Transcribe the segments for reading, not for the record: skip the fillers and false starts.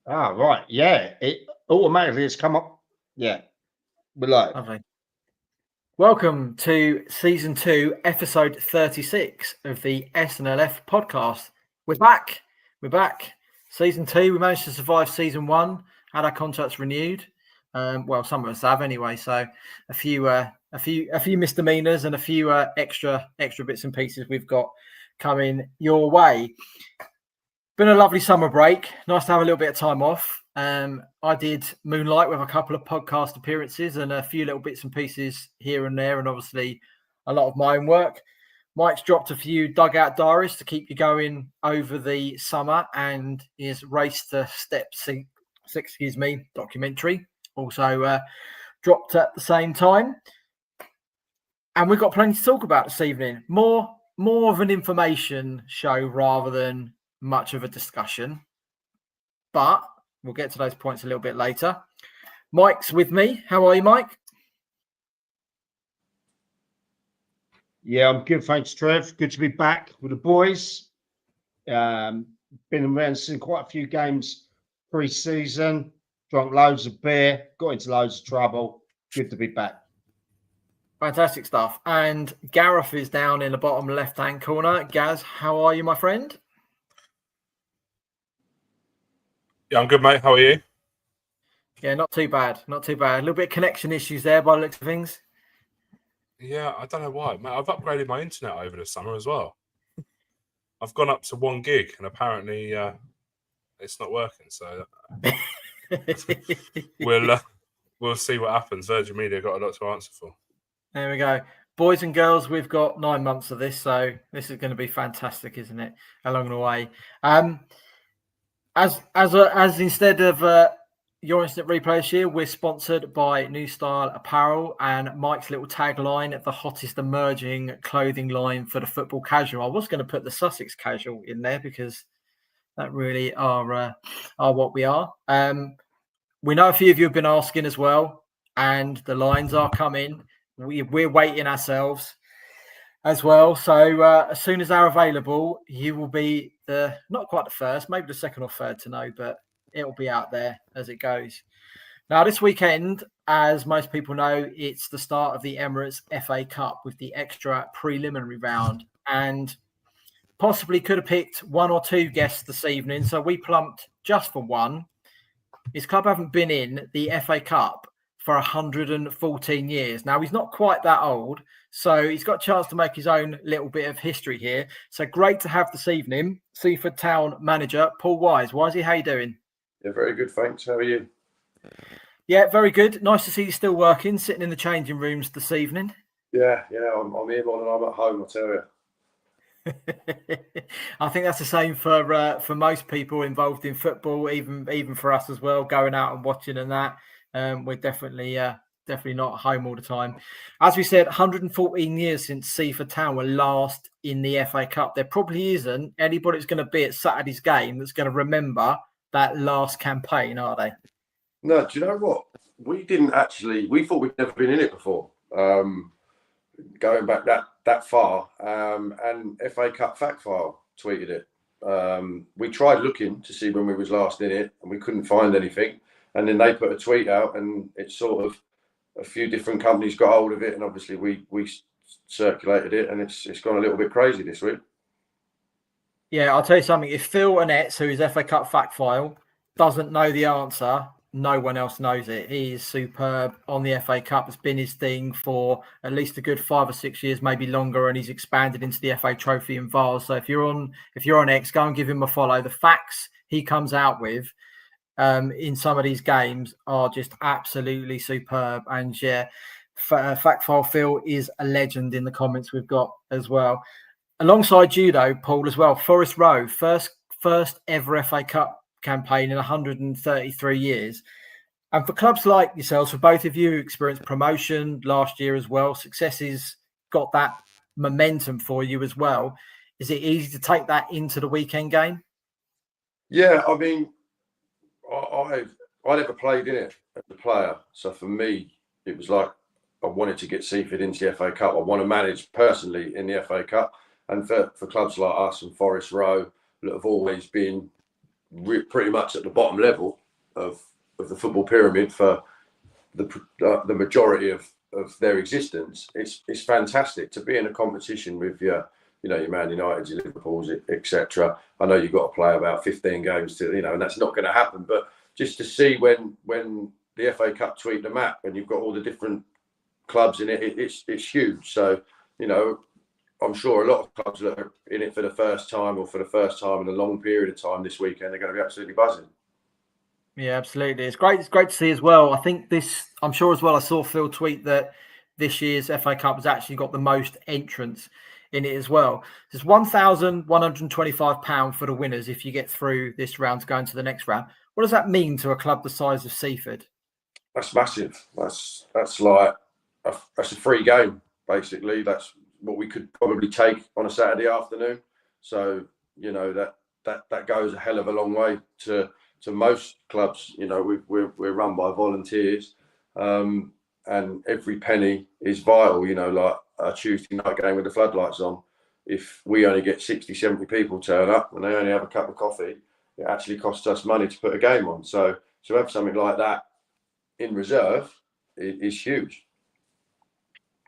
Ah, right. Yeah. It automatically has come up. Yeah. We're live. Lovely. Welcome to season 2, episode 36 of the SNLF podcast. We're back. Season 2. We managed to survive season 1. Had our contracts renewed. Well, some of us have anyway. So a few misdemeanors and a few extra bits and pieces we've got coming your way. Been a lovely summer break. Nice to have a little bit of time off. I did moonlight with a couple of podcast appearances and a few little bits and pieces here and there, and obviously a lot of my own work. Mike's dropped a few dugout diaries to keep you going over the summer, and his Race to Step 6, documentary also dropped at the same time. And we've got plenty to talk about this evening. More of an information show rather than much of a discussion, but we'll get to those points a little bit later. Mike's with me. How are you, Mike? Yeah, I'm good. Thanks, Trev. Good to be back with the boys. Been around, seen quite a few games pre-season, drunk loads of beer, got into loads of trouble. Good to be back. Fantastic stuff. And Gareth is down in the bottom left-hand corner. Gaz, how are you, my friend? Yeah, I'm good, mate. How are you? Yeah, not too bad. A little bit of connection issues there by the looks of things. Yeah, I don't know why, mate. I've upgraded my internet over the summer as well. I've gone up to 1 gig, and apparently it's not working. So we'll see what happens. Virgin Media got a lot to answer for. There we go. Boys and girls, we've got 9 months of this, so this is going to be fantastic, isn't it? Along the way. As instead of your instant replay this year, we're sponsored by New Style Apparel and Mike's little tagline, the hottest emerging clothing line for the football casual. I was going to put the Sussex casual in there because that really are what we are. We know a few of you have been asking as well, and the lines are coming. We're waiting ourselves as well. So as soon as they're available, you will be not quite the first, maybe the second or third to know, but it'll be out there as it goes. Now, this weekend, as most people know, it's the start of the Emirates FA Cup with the extra preliminary round, and possibly could have picked 1 or 2 guests this evening. So we plumped just for one. His club haven't been in the FA Cup for 114 years. Now, he's not quite that old, so he's got a chance to make his own little bit of history here. So great to have this evening Seaford Town manager, Paul Wise. Wisey, how you doing? Yeah, very good, thanks. How are you? Yeah, very good. Nice to see you still working, sitting in the changing rooms this evening. Yeah, I'm here more than I'm at home, I tell you. I think that's the same for most people involved in football, even for us as well, going out and watching and that. We're definitely not home all the time. As we said, 114 years since Seaford Town were last in the FA Cup. There probably isn't anybody that's going to be at Saturday's game that's going to remember that last campaign, are they? No, do you know what? We thought we'd never been in it before. Going back that far, and FA Cup Fact File tweeted it. We tried looking to see when we was last in it, and we couldn't find anything. And then they put a tweet out, and it's sort of a few different companies got hold of it, and obviously we circulated it, and it's gone a little bit crazy this week. Yeah, I'll tell you something. If Phil Annette, who is FA Cup Fact File, doesn't know the answer, no one else knows it. He is superb on the FA Cup. It's been his thing for at least a good 5 or 6 years, maybe longer, and he's expanded into the FA Trophy and Vase. So if you're on X, go and give him a follow. The facts he comes out with in some of these games are just absolutely superb. And yeah, Fact File Phil is a legend in the comments we've got as well. Alongside you, though, Paul, as well, Forest Row, first ever FA Cup campaign in 133 years. And for clubs like yourselves, for both of you, experienced promotion last year as well, successes got that momentum for you as well. Is it easy to take that into the weekend game? Yeah, I mean, I never played in it as a player. So for me, it was like I wanted to get Seaford into the FA Cup. I want to manage personally in the FA Cup. And for clubs like us and Forest Row that have always been pretty much at the bottom level of the football pyramid for the majority of their existence. It's fantastic to be in a competition with your Man United, your Liverpools, etc. I know you've got to play about 15 games to, and that's not going to happen. But just to see when the FA Cup tweet the map and you've got all the different clubs in it, it's huge. So, I'm sure a lot of clubs that are in it for the first time or for the first time in a long period of time this weekend, they're going to be absolutely buzzing. Yeah, absolutely. It's great to see as well. I think I'm sure as well, I saw Phil tweet that this year's FA Cup has actually got the most entrants in it as well. There's £1,125 for the winners if you get through this round to go into the next round. What does that mean to a club the size of Seaford? That's massive. That's like that's a free game, basically. That's what we could probably take on a Saturday afternoon. So, that goes a hell of a long way to most clubs. We're run by volunteers, and every penny is vital. Like a Tuesday night game with the floodlights on, if we only get 60, 70 people turn up and they only have a cup of coffee, it actually costs us money to put a game on. So to have something like that in reserve is huge.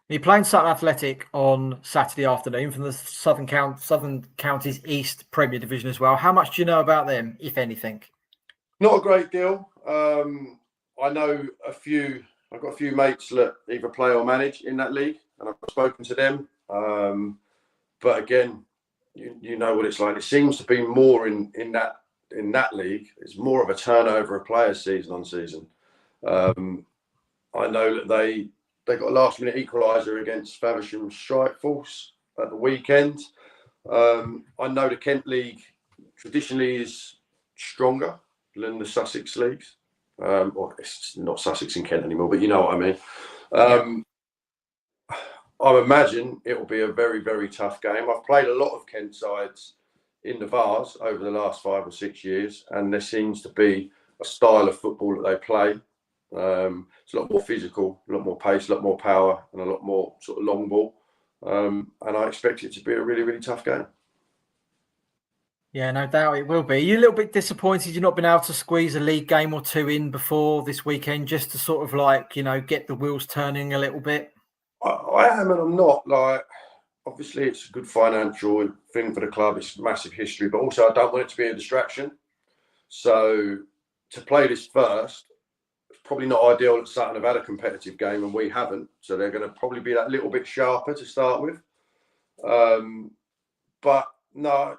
You're playing Sutton Athletic on Saturday afternoon from the Southern Counties East Premier Division as well. How much do you know about them, if anything? Not a great deal. I know I've got a few mates that either play or manage in that league, and I've spoken to them. But again, you know what it's like. It seems to be more in that league. It's more of a turnover of players season on season. I know that they got a last-minute equaliser against Faversham Strikeforce at the weekend. I know the Kent League traditionally is stronger than the Sussex leagues. Or it's not Sussex and Kent anymore, but you know what I mean. I imagine it will be a very, very tough game. I've played a lot of Kent sides in the Vars over the last 5 or 6 years, and there seems to be a style of football that they play. It's a lot more physical, a lot more pace, a lot more power, and a lot more sort of long ball. And I expect it to be a really, really tough game. Yeah, no doubt it will be. Are you a little bit disappointed you've not been able to squeeze a league game or two in before this weekend, just to sort of get the wheels turning a little bit? I am and I'm not. Obviously, it's a good financial thing for the club. It's massive history, but also I don't want it to be a distraction. So to play this first, it's probably not ideal that Sutton have had a competitive game and we haven't. So they're going to probably be that little bit sharper to start with. But no,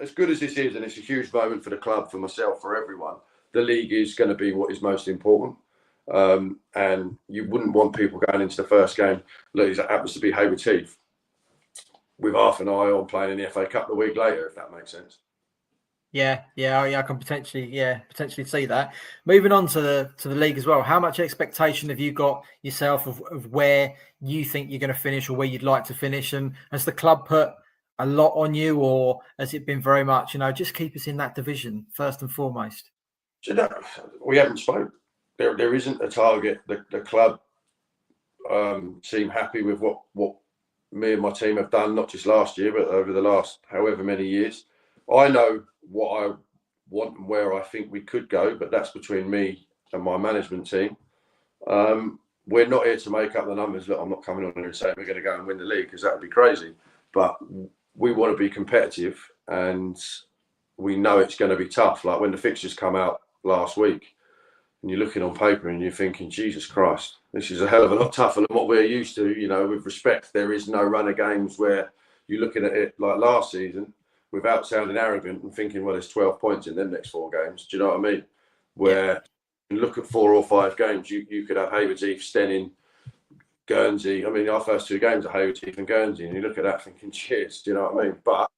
as good as this is, and it's a huge moment for the club, for myself, for everyone, the league is going to be what is most important. And you wouldn't want people going into the first game, look, it happens to be Hayward Heath, with half an eye on playing in the FA Cup the week later, if that makes sense. Yeah, I can potentially see that. Moving on to the league as well. How much expectation have you got yourself of where you think you're going to finish or where you'd like to finish? And has the club put a lot on you, or has it been very much, just keep us in that division first and foremost? We haven't spoken. There isn't a target. The club seem happy with what me and my team have done, not just last year, but over the last however many years. I know what I want and where I think we could go, but that's between me and my management team. We're not here to make up the numbers. Look, I'm not coming on here and saying we're going to go and win the league, because that would be crazy. But we want to be competitive, and we know it's going to be tough. Like when the fixtures come out last week, and you're looking on paper and you're thinking, Jesus Christ, this is a hell of a lot tougher than what we're used to. With respect, there is no run of games where you're looking at it like last season, without sounding arrogant and thinking, well, there's 12 points in them next 4 games. Do you know what I mean? Where you look at 4 or 5 games, you could have Hayward Heath, Stenning, Guernsey. I mean, our first 2 games are Hayward Heath and Guernsey, and you look at that thinking, cheers. Do you know what I mean? But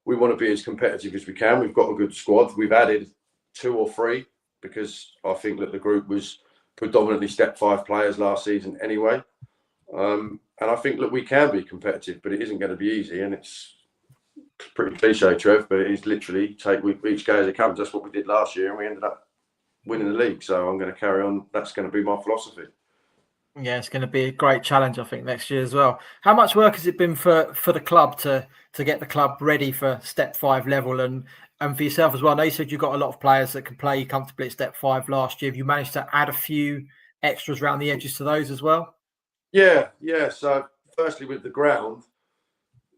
we want to be as competitive as we can. We've got a good squad. We've added 2 or 3 because I think that the group was predominantly step 5 players last season anyway. And I think that we can be competitive, but it isn't going to be easy. And it's pretty cliche, Trev, but it is literally take each game as it comes. That's what we did last year, and we ended up winning the league. So I'm going to carry on. That's going to be my philosophy. Yeah, it's going to be a great challenge, I think, next year as well. How much work has it been for the club to get the club ready for step 5 level? And And for yourself as well, I know you said you've got a lot of players that can play comfortably at step 5 last year. Have you managed to add a few extras around the edges to those as well? Yeah. So firstly, with the ground,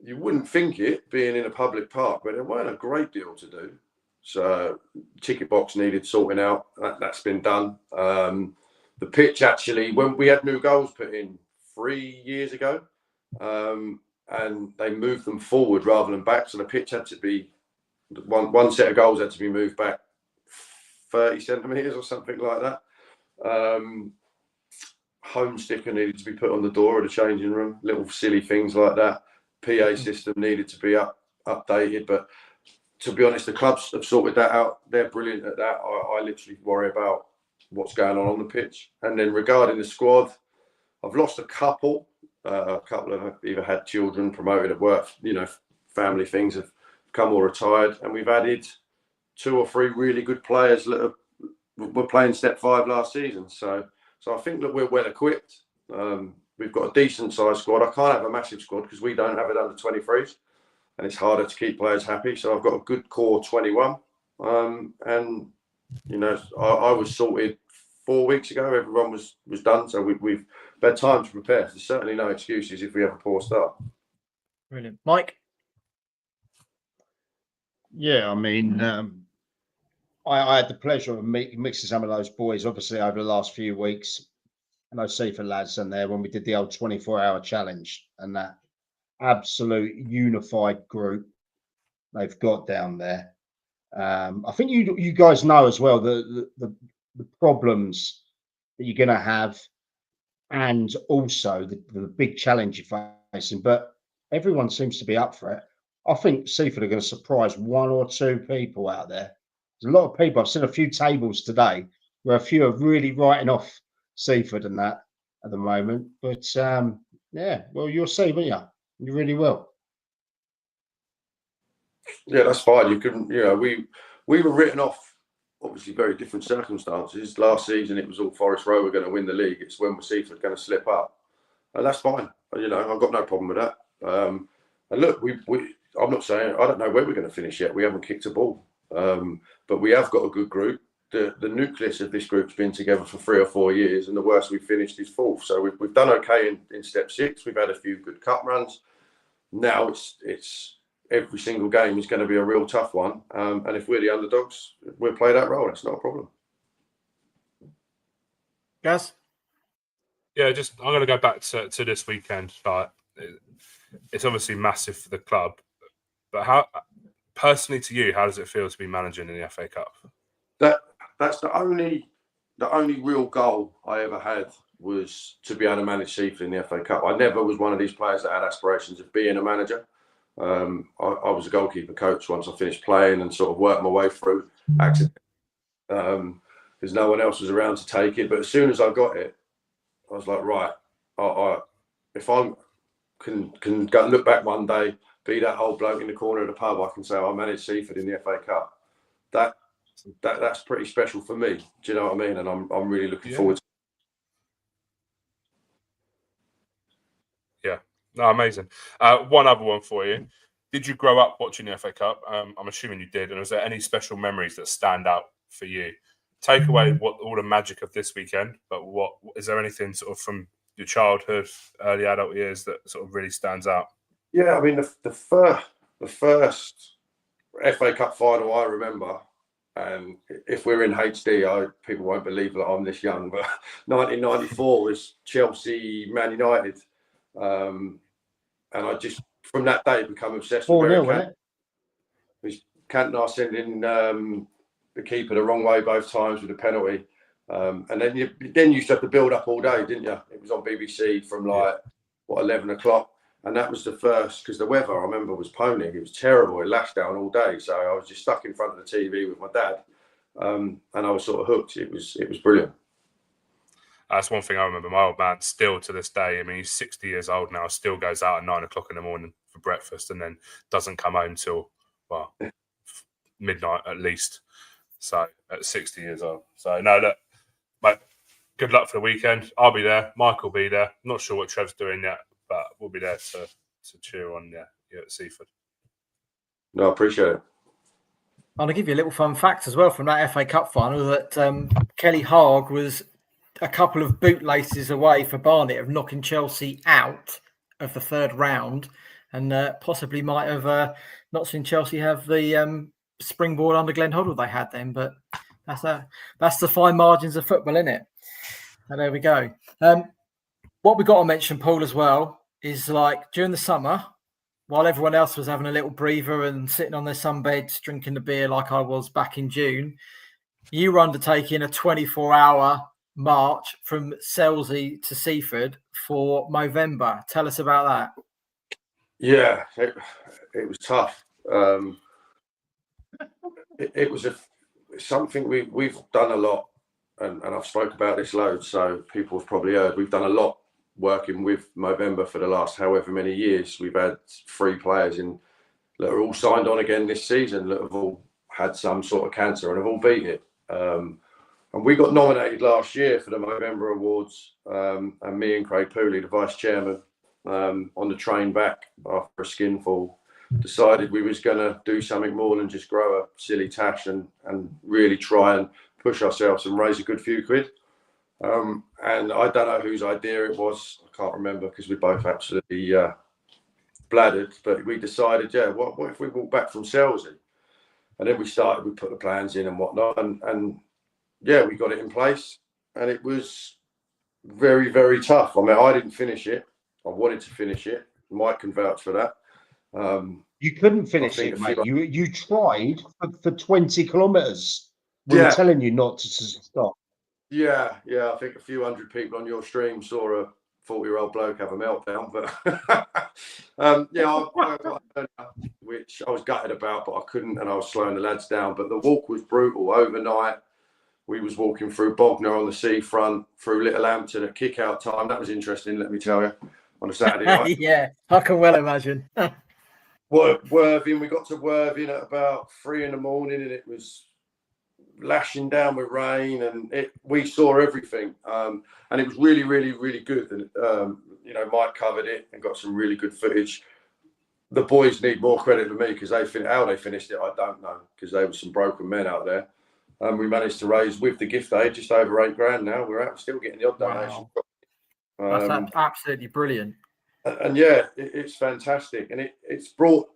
you wouldn't think it being in a public park, but there weren't a great deal to do. So ticket box needed sorting out. That's been done. The pitch, actually, when we had new goals put in 3 years ago, and they moved them forward rather than back, so the pitch had to be one set of goals had to be moved back 30 centimetres or something like that. Home sticker needed to be put on the door of the changing room, little silly things like that. PA system needed to be updated, but to be honest, the clubs have sorted that out. They're brilliant at that. I literally worry about what's going on the pitch. And then regarding the squad, I've lost a couple. A couple have either had children promoted at work, family things have come or retired, and we've added 2 or 3 really good players that were playing step 5 last season. So I think that we're well equipped. We've got a decent sized squad. I can't have a massive squad because we don't have it under 23s, and it's harder to keep players happy. So I've got a good core 21, and I was sorted 4 weeks ago. Everyone was done, so we've had time to prepare. There's certainly no excuses if we have a poor start. Brilliant, Mike. Yeah, I mean, I had the pleasure of mixing some of those boys, obviously, over the last few weeks. And those Seaford lads in there when we did the old 24-hour challenge, and that absolute unified group they've got down there. I think you guys know as well the problems that you're going to have, and also the big challenge you're facing. But everyone seems to be up for it. I think Seaford are going to surprise 1 or 2 people out there. There's a lot of people. I've seen a few tables today where a few are really writing off Seaford and that at the moment. But yeah, well, you'll see, won't you? You really will. Yeah, that's fine. You couldn't, we were written off, obviously very different circumstances. Last season it was all Forest Row were going to win the league. It's when Seaford going to slip up, and that's fine. I've got no problem with that. And look, I'm not saying I don't know where we're going to finish yet. We haven't kicked a ball, but we have got a good group. The nucleus of this group's been together for 3 or 4 years, and the worst we've finished is 4th. So we've done okay in step 6. We've had a few good cup runs. Now it's every single game is going to be a real tough one, and if we're the underdogs, we'll play that role. That's not a problem. Gaz? Yeah, I'm going to go back to this weekend. Like, it's obviously massive for the club, but how, personally to you, how does it feel to be managing in the FA Cup? That's the only real goal I ever had, was to be able to manage Seaford in the FA Cup. I never was one of these players that had aspirations of being a manager. I was a goalkeeper coach once I finished playing, and sort of worked my way through accident, because no one else was around to take it. But as soon as I got it, I was like, right, if I can go look back one day, be that old bloke in the corner of the pub, I can say I managed Seaford in the FA Cup. That's pretty special for me. Do you know what I mean? And I'm really looking forward to it. Yeah. No, amazing. One other one for you. Did you grow up watching the FA Cup? I'm assuming you did. And was there any special memories that stand out for you? Take away all the magic of this weekend, but what is there anything sort of from your childhood, early adult years that sort of really stands out? Yeah, I mean the first FA Cup final I remember, and if we're in HD, people won't believe that I'm this young, but 1994 was Chelsea Man United, and I just from that day become obsessed with Eric Cantona sending the keeper the wrong way both times with a penalty, and then you used to have to build up all day, didn't you? It was on BBC from 11 o'clock. And that was the first, because the weather, I remember, was pony. It was terrible. It lashed down all day. So I was just stuck in front of the TV with my dad, and I was sort of hooked. It was brilliant. That's one thing I remember. My old man, still to this day, I mean, he's 60 years old now, still goes out at 9 o'clock in the morning for breakfast and then doesn't come home till, midnight at least. So at 60 years old. So, no, look, mate, good luck for the weekend. I'll be there. Mike will be there. Not sure what Trev's doing yet, but we'll be there to cheer on you at Seaford. No, I appreciate it. I'll give you a little fun fact as well from that FA Cup final that Kelly Haag was a couple of bootlaces away for Barnet of knocking Chelsea out of the third round, and possibly might have not seen Chelsea have the springboard under Glenn Hoddle they had then. But that's the fine margins of football, isn't it? And there we go. What we got to mention, Paul, as well, is like during the summer, while everyone else was having a little breather and sitting on their sunbeds, drinking the beer like I was back in June, you were undertaking a 24-hour march from Selsey to Seaford for Movember. Tell us about that. Yeah, it was tough. It was something we've done a lot, and I've spoke about this loads, so people have probably heard. We've done a lot working with Movember for the last however many years. We've had 3 players in that are all signed on again this season that have all had some sort of cancer and have all beat it. And we got nominated last year for the Movember Awards, and me and Craig Pooley, the vice chairman, on the train back after a skinful, decided we was going to do something more than just grow a silly tash and really try and push ourselves and raise a good few quid. And I don't know whose idea it was. I can't remember because we both absolutely bladdered. But we decided, what if we walk back from Selsey? And then we put the plans in and whatnot. And yeah, we got it in place. And it was very, very tough. I mean, I didn't finish it. I wanted to finish it. Mike can vouch for that. You couldn't finish it, mate. You tried for 20 kilometres. We were telling you not to stop. Yeah. I think a few hundred people on your stream saw a 40-year-old bloke have a meltdown. But I got a burnout, which I was gutted about, but I couldn't, and I was slowing the lads down. But the walk was brutal. Overnight, we was walking through Bognor on the seafront, through Little Hampton at kick-out time. That was interesting, let me tell you, on a Saturday night. Yeah, I can well imagine. Worthing, we got to Worthing at about 3 a.m, and it was lashing down with rain, and we saw everything, and it was really, really, really good. And Mike covered it and got some really good footage. The boys need more credit than me because how they finished it, I don't know, because there were some broken men out there. We managed to raise with the gift aid just over $8,000 now. We're out still getting the odd donation. That's absolutely brilliant. And yeah, it's fantastic, and it's brought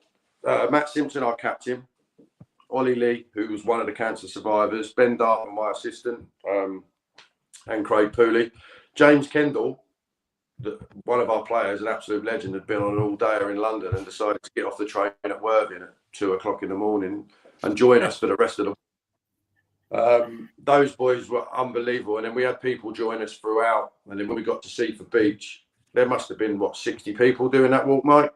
Matt Simpson, our captain, Ollie Lee, who was one of the cancer survivors, Ben Dartman, my assistant, and Craig Pooley. James Kendall, one of our players, an absolute legend, had been on an all-dayer in London and decided to get off the train at Worthing at 2 o'clock in the morning and join us for the rest of the those boys were unbelievable. And then we had people join us throughout. And then when we got to Seaford Beach, there must have been, 60 people doing that walk, Mike?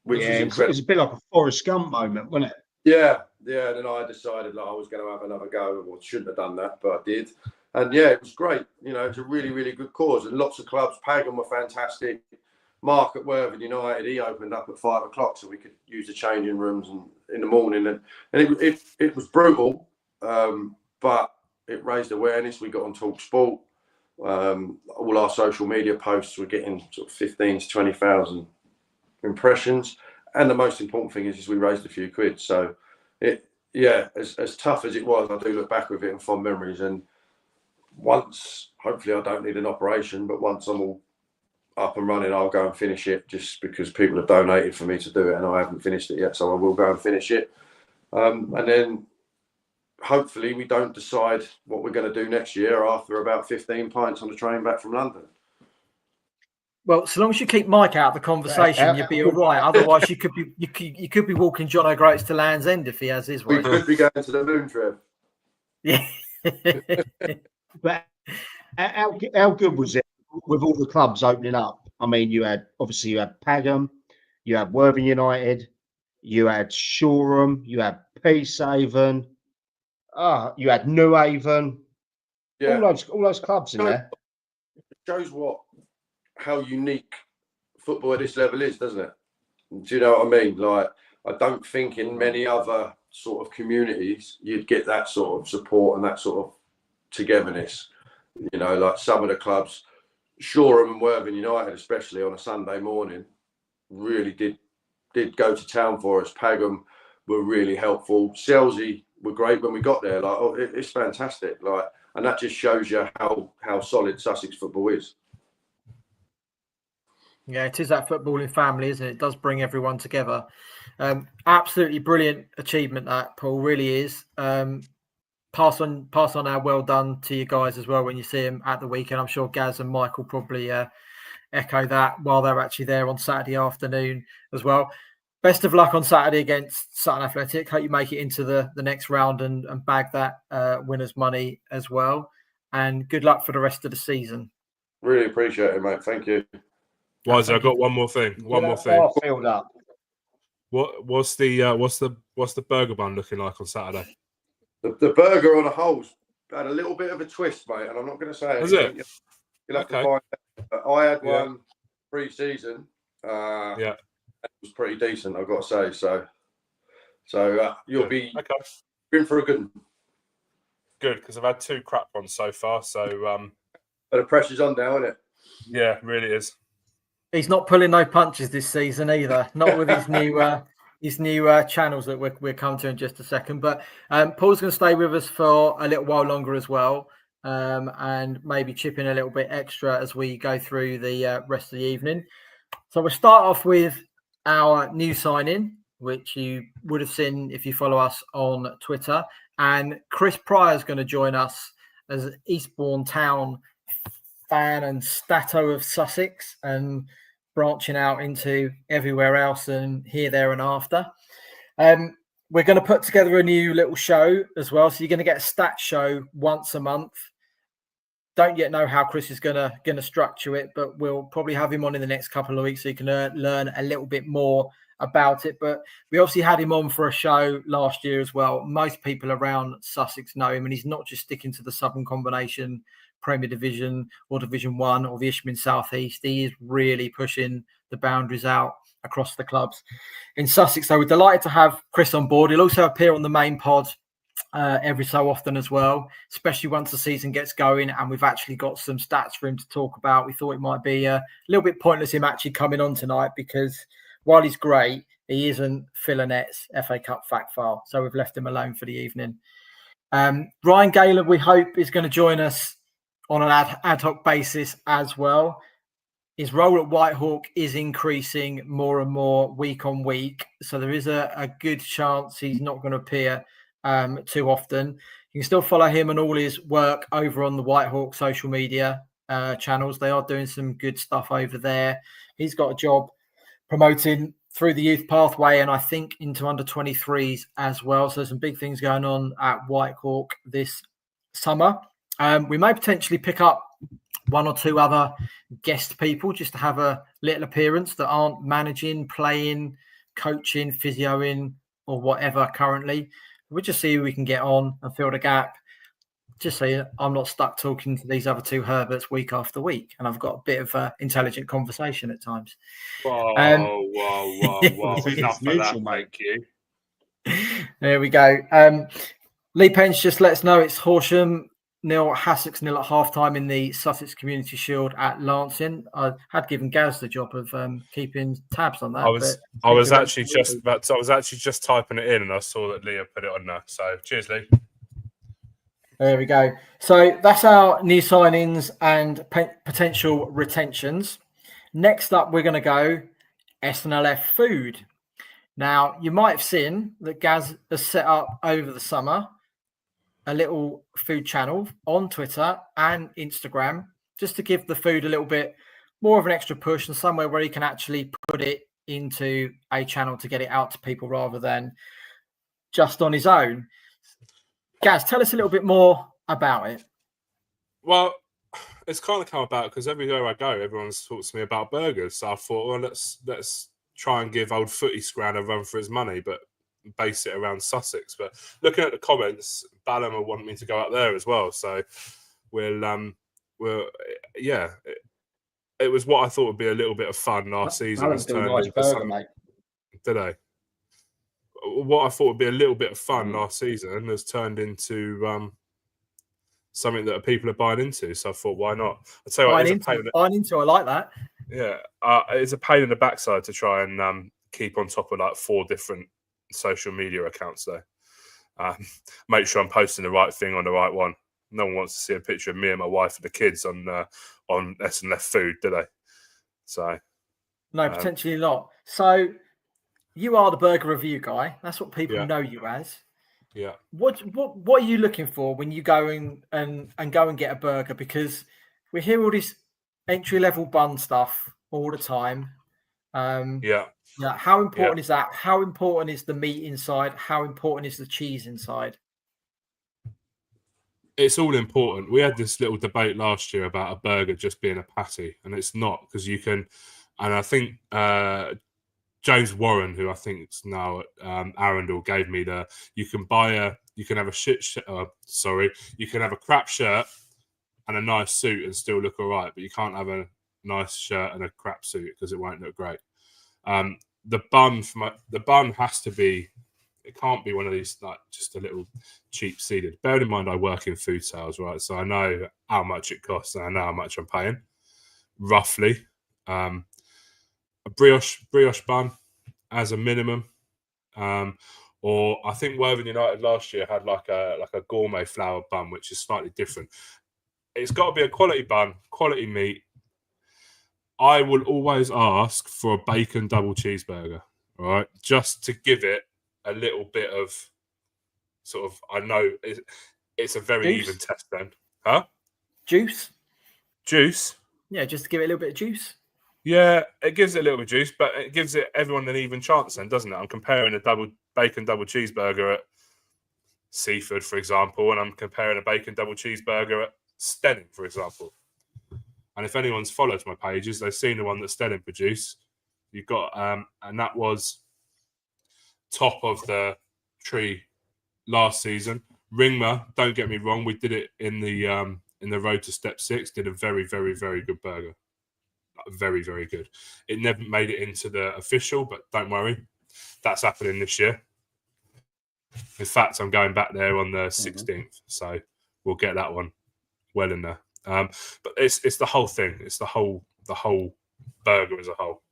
Which is incredible. It was a bit like a Forrest Gump moment, wasn't it? Yeah. Then I decided that I was going to have another go. Well, shouldn't have done that, but I did. And yeah, it was great. It's a really, really good cause. And lots of clubs. Pagham were fantastic. Mark at Worthing United, he opened up at 5 o'clock so we could use the changing rooms in the morning. And it was brutal, but it raised awareness. We got on Talk Sport. All our social media posts were getting sort of 15 to 20,000 impressions. And the most important thing is we raised a few quid. So as tough as it was, I do look back with it and fond memories. And once, hopefully I don't need an operation, but once I'm all up and running, I'll go and finish it, just because people have donated for me to do it and I haven't finished it yet. So I will go and finish it. And then hopefully we don't decide what we're going to do next year after about 15 pints on the train back from London. Well, so long as you keep Mike out of the conversation, you'll be all right. Otherwise, you could be walking John O'Groats to Land's End if he has his way. We could be going to the moon, Trev. Yeah. But how good was it with all the clubs opening up? I mean, you had Pagham, you had Worthing United, you had Shoreham, you had Peacehaven, you had New Haven. Yeah, all those clubs in there. It shows how unique football at this level is, doesn't it? Do you know what I mean? Like, I don't think in many other sort of communities you'd get that sort of support and that sort of togetherness. Like some of the clubs, Shoreham and Worthing United, especially on a Sunday morning, really did go to town for us. Pagham were really helpful. Selsey were great when we got there. Like, oh, it's fantastic. Like, and that just shows you how solid Sussex football is. Yeah, it is that footballing family, isn't it? It does bring everyone together. Absolutely brilliant achievement, that, Paul, really is. Pass on our well done to you guys as well when you see them at the weekend. I'm sure Gaz and Mike will probably echo that while they're actually there on Saturday afternoon as well. Best of luck on Saturday against Sutton Athletic. Hope you make it into the next round and bag that winner's money as well. And good luck for the rest of the season. Really appreciate it, mate. Thank you. Wise, I've got one more thing. One more thing. Filled up. What's the burger bun looking like on Saturday? The burger on the whole had a little bit of a twist, mate, and I'm not going to say Is it? You'll have to find out. I had one pre-season. Yeah, it was pretty decent, I've got to say. So you'll be in for a good one. Good, because I've had 2 crap ones so far. So but the pressure's on now, isn't it? Yeah, it really is. He's not pulling no punches this season either. Not with his new channels that we'll come to in just a second. But Paul's going to stay with us for a little while longer as well, and maybe chip in a little bit extra as we go through the rest of the evening. So we'll start off with our new signing, which you would have seen if you follow us on Twitter. And Chris Pryor is going to join us as Eastbourne Town fan and Stato of Sussex, and branching out into everywhere else and here, there and after. We're going to put together a new little show as well. So you're going to get a stat show once a month. Don't yet know how Chris is going to structure it, but we'll probably have him on in the next couple of weeks so you can learn a little bit more about it. But we obviously had him on for a show last year as well. Most people around Sussex know him, and he's not just sticking to the Southern Combination Premier Division or Division 1 or the Isthmian South East. He is really pushing the boundaries out across the clubs in Sussex. So we're delighted to have Chris on board. He'll also appear on the main pod every so often as well, especially once the season gets going and we've actually got some stats for him to talk about. We thought it might be a little bit pointless him actually coming on tonight, because while he's great, he isn't Phil Annette's FA Cup fact file. So we've left him alone for the evening. Ryan Gaylor, we hope, is going to join us on an ad hoc basis as well. His role at Whitehawk is increasing more and more week on week. So there is a good chance he's not going to appear too often. You can still follow him and all his work over on the Whitehawk social media channels. They are doing some good stuff over there. He's got a job promoting through the youth pathway and I think into under 23s as well. So some big things going on at Whitehawk this summer. We may potentially pick up 1 or 2 other guest people just to have a little appearance that aren't managing, playing, coaching, physioing, or whatever currently. We'll just see who we can get on and fill the gap. Just so I'm not stuck talking to these other 2 Herberts week after week, and I've got a bit of intelligent conversation at times. Whoa. Enough of that, thank you. There we go. Lee Pence just lets us know it's Horsham 0, Hassocks 0 at half-time in the Sussex Community Shield at Lancing. I had given Gaz the job of keeping tabs on that. I was actually just typing it in and I saw that Leah put it on there. So cheers, Lee. There we go. So that's our new signings and potential retentions. Next up, we're going to go SNLF food. Now, you might have seen that Gaz has set up over the summer a little food channel on Twitter and Instagram, just to give the food a little bit more of an extra push and somewhere where he can actually put it into a channel to get it out to people rather than just on his own. Gaz, tell us a little bit more about it. Well, it's kind of come about because everywhere I go, everyone talks to me about burgers. So I thought, well, let's try and give old Footy Scran a run for his money, but base it around Sussex. But looking at the comments, Balham will want me to go up there as well. So it was what I thought would be a little bit of fun last season. Has turned into something. Did I? What I thought would be a little bit of fun last season has turned into something that people are buying into. So I thought, why not? I tell you what, I like that. Yeah, it's a pain in the backside to try and keep on top of like 4 different social media accounts though. Make sure I'm posting the right thing on the right one. No one wants to see a picture of me and my wife and the kids on SNLF food, do they? So no, potentially not. So you are the burger review guy. That's what people know you as. Yeah. What are you looking for when you go and go and get a burger? Because we hear all this entry level bun stuff all the time. Yeah. How important is that? How important is the meat inside? How important is the cheese inside? It's all important. We had this little debate last year about a burger just being a patty, and it's not, because you can. And I think James Warren, who I think is now at Arundel, gave me you can have a crap shirt and a nice suit and still look all right, but you can't have a nice shirt and a crap suit because it won't look great. The bun has to be. It can't be one of these like just a little cheap seeded. Bear in mind, I work in food sales, right? So I know how much it costs and I know how much I'm paying, roughly. A brioche bun as a minimum, or I think Woven United last year had like a gourmet flour bun, which is slightly different. It's got to be a quality bun, quality meat. I will always ask for a bacon double cheeseburger, right? Just to give it a little bit of sort of, I know it's a very Juice? even test then. Huh? Juice? Yeah, just to give it a little bit of juice. Yeah, it gives it a little bit of juice, but it gives everyone an even chance then, doesn't it? I'm comparing a bacon double cheeseburger at Seaford, for example, and I'm comparing a bacon double cheeseburger at Stenning, for example. And if anyone's followed my pages, they've seen the one that Stenning produced. You've got, and that was top of the tree last season. Ringmer, don't get me wrong, we did it in the road to step 6. Did a very, very, very good burger. Very, very good. It never made it into the official, but don't worry, that's happening this year. In fact, I'm going back there on the 16th, so we'll get that one well in there. But it's the whole thing. It's the whole burger as a whole.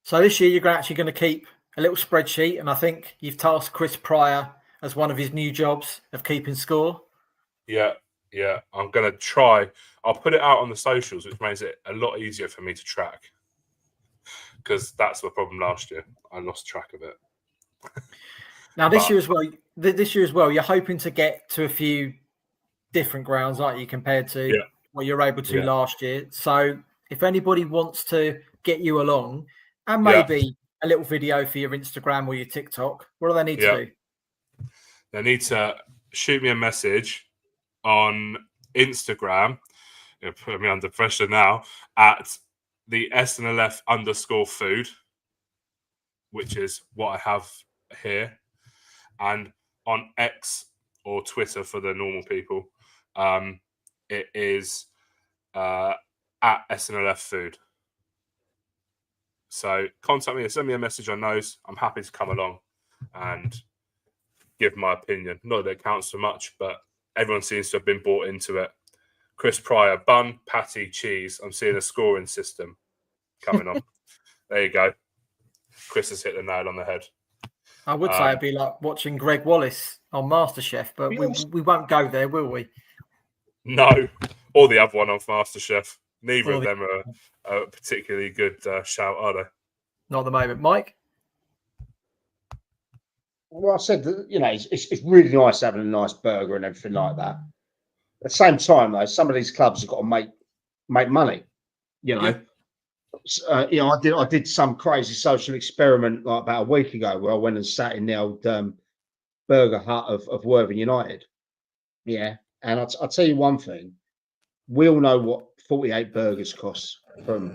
So this year you're actually going to keep a little spreadsheet, and I think you've tasked Chris Pryor as one of his new jobs of keeping score. Yeah. I'm going to try. I'll put it out on the socials, which makes it a lot easier for me to track. Because that's the problem last year. I lost track of it. Now this year as well, you're hoping to get to a few different grounds, aren't you, compared to what you're able to last year? So if anybody wants to get you along and maybe a little video for your Instagram or your TikTok, what do they need to do? They need to shoot me a message on Instagram. You're putting me under pressure now, at the SNLF _food, which is what I have here, and on X or Twitter for the normal people, it is at SNLF food. So contact me, send me a message on those. I'm happy to come along and give my opinion. Not that it counts so much, but everyone seems to have been bought into it. Chris Pryor, bun, patty, cheese. I'm seeing a scoring system coming on. There you go. Chris has hit the nail on the head. I would say it'd be like watching Greg Wallace on MasterChef, but we won't go there, will we? No, or the other one on MasterChef. Neither of them are a particularly good shout, are they? Not at the moment. Mike? Well, I said that, it's really nice having a nice burger and everything like that. At the same time, though, some of these clubs have got to make money. I did some crazy social experiment like about a week ago where I went and sat in the old burger hut of Worthing United. Yeah, and I'll tell you one thing: we all know what 48 burgers cost from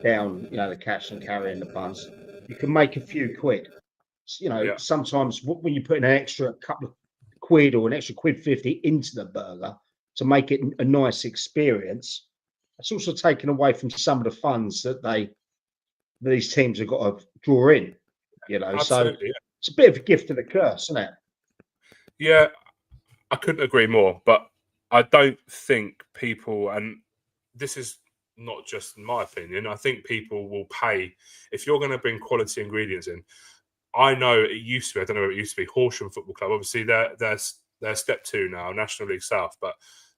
down, the cash and carry and the buns. You can make a few quid. Sometimes when you put in an extra couple of quid or an extra £1.50 into the burger to make it a nice experience, it's also taken away from some of the funds that these teams have got to draw in. So it's a bit of a gift and a curse, isn't it? Yeah, I couldn't agree more. But I don't think people, and this is not just my opinion, I think people will pay if you're going to bring quality ingredients in. I know it used to be. I don't know where it used to be. Horsham Football Club. Obviously, they're step 2 now, National League South. But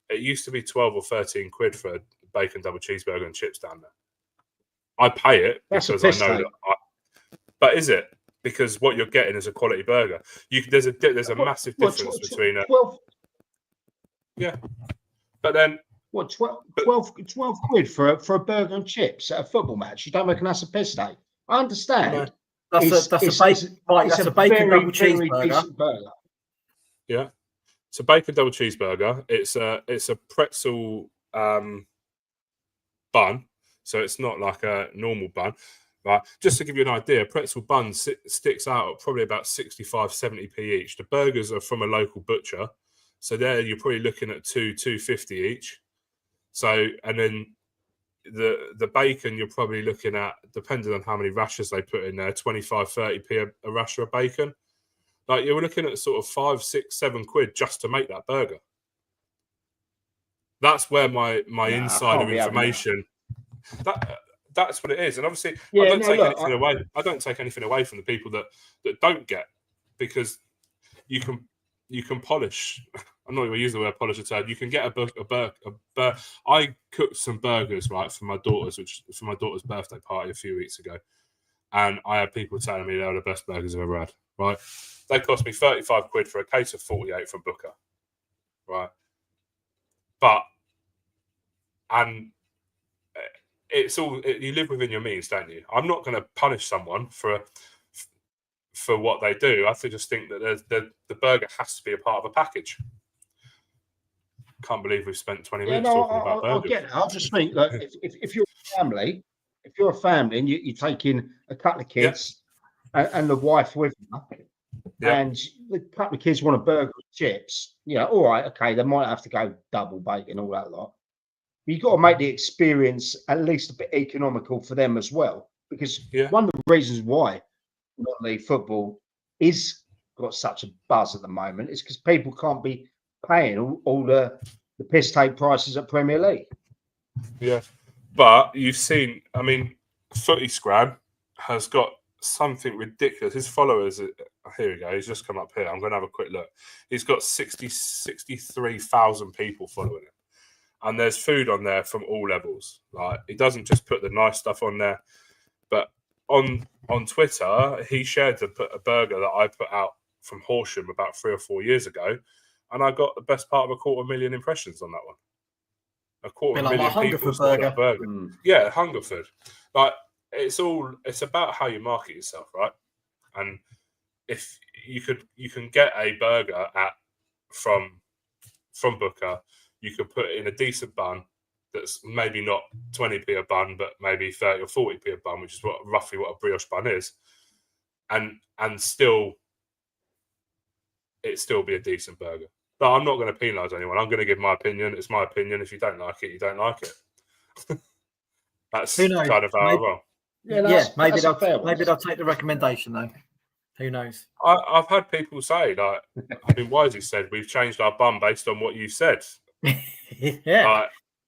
it used to be 12 or 13 quid for a bacon double cheeseburger and chips down there. I pay it because I know that. But is it? Because what you're getting is a quality burger. There's a massive difference between 12. Yeah, but then what 12 quid for a burger and chips at a football match? You don't reckon that's a piss take? I understand. That's a bacon double cheeseburger. Decent burger. Yeah, it's a bacon double cheeseburger. It's a pretzel bun, so it's not like a normal bun. Right, just to give you an idea, a pretzel bun sticks out at probably about 65-70p each. The burgers are from a local butcher, so there you're probably looking at $2.50 each. So, and then the bacon you're probably looking at, depending on how many rashers they put in there, 25-30p a rasher of bacon. Like you're looking at sort of 5, 6, 7 quid just to make that burger. That's where my insider information. That's what it is, and obviously I don't take anything away. I don't take anything away from the people that don't get, because you can polish. I'm not going to use the word polish at all. You can get I cooked some burgers for my daughter's birthday party a few weeks ago, and I had people telling me they were the best burgers I've ever had. Right, they cost me 35 quid for a case of 48 from Booker. Right, it's all you live within your means, don't you? I'm not going to punish someone for what they do. I just think that the burger has to be a part of a package. Can't believe we've spent 20 minutes talking about burgers. I get it. I just think that if you're a family and you're taking a couple of kids and the wife with you, and the couple of kids want a burger and chips, all right, okay, they might have to go double bacon, all that lot. You've got to make the experience at least a bit economical for them as well. Because one of the reasons why non-league football is got such a buzz at the moment is because people can't be paying all the piss take prices at Premier League. Yeah. But you've seen, Footy Scram has got something ridiculous. His followers, here we go, he's just come up here. I'm going to have a quick look. He's got 63,000 people following him. And there's food on there from all levels. Like, he doesn't just put the nice stuff on there. But on Twitter, he shared a burger that I put out from Horsham about 3 or 4 years ago, and I got the best part of 250,000 impressions on that one. 250,000 people saw that burger. Yeah, Hungerford. Like, it's about how you market yourself, right? And if you can get a burger from Booker, you could put it in a decent bun that's maybe not 20p a bun, but maybe 30 or 40p a bun, which is roughly what a brioche bun is, and still be a decent burger. But I'm not going to penalise anyone. I'm going to give my opinion. It's my opinion. If you don't like it, you don't like it. That's kind of how I roll. Maybe they'll take the recommendation though. Who knows? I've had people say, like, Wisey said, we've changed our bun based on what you said.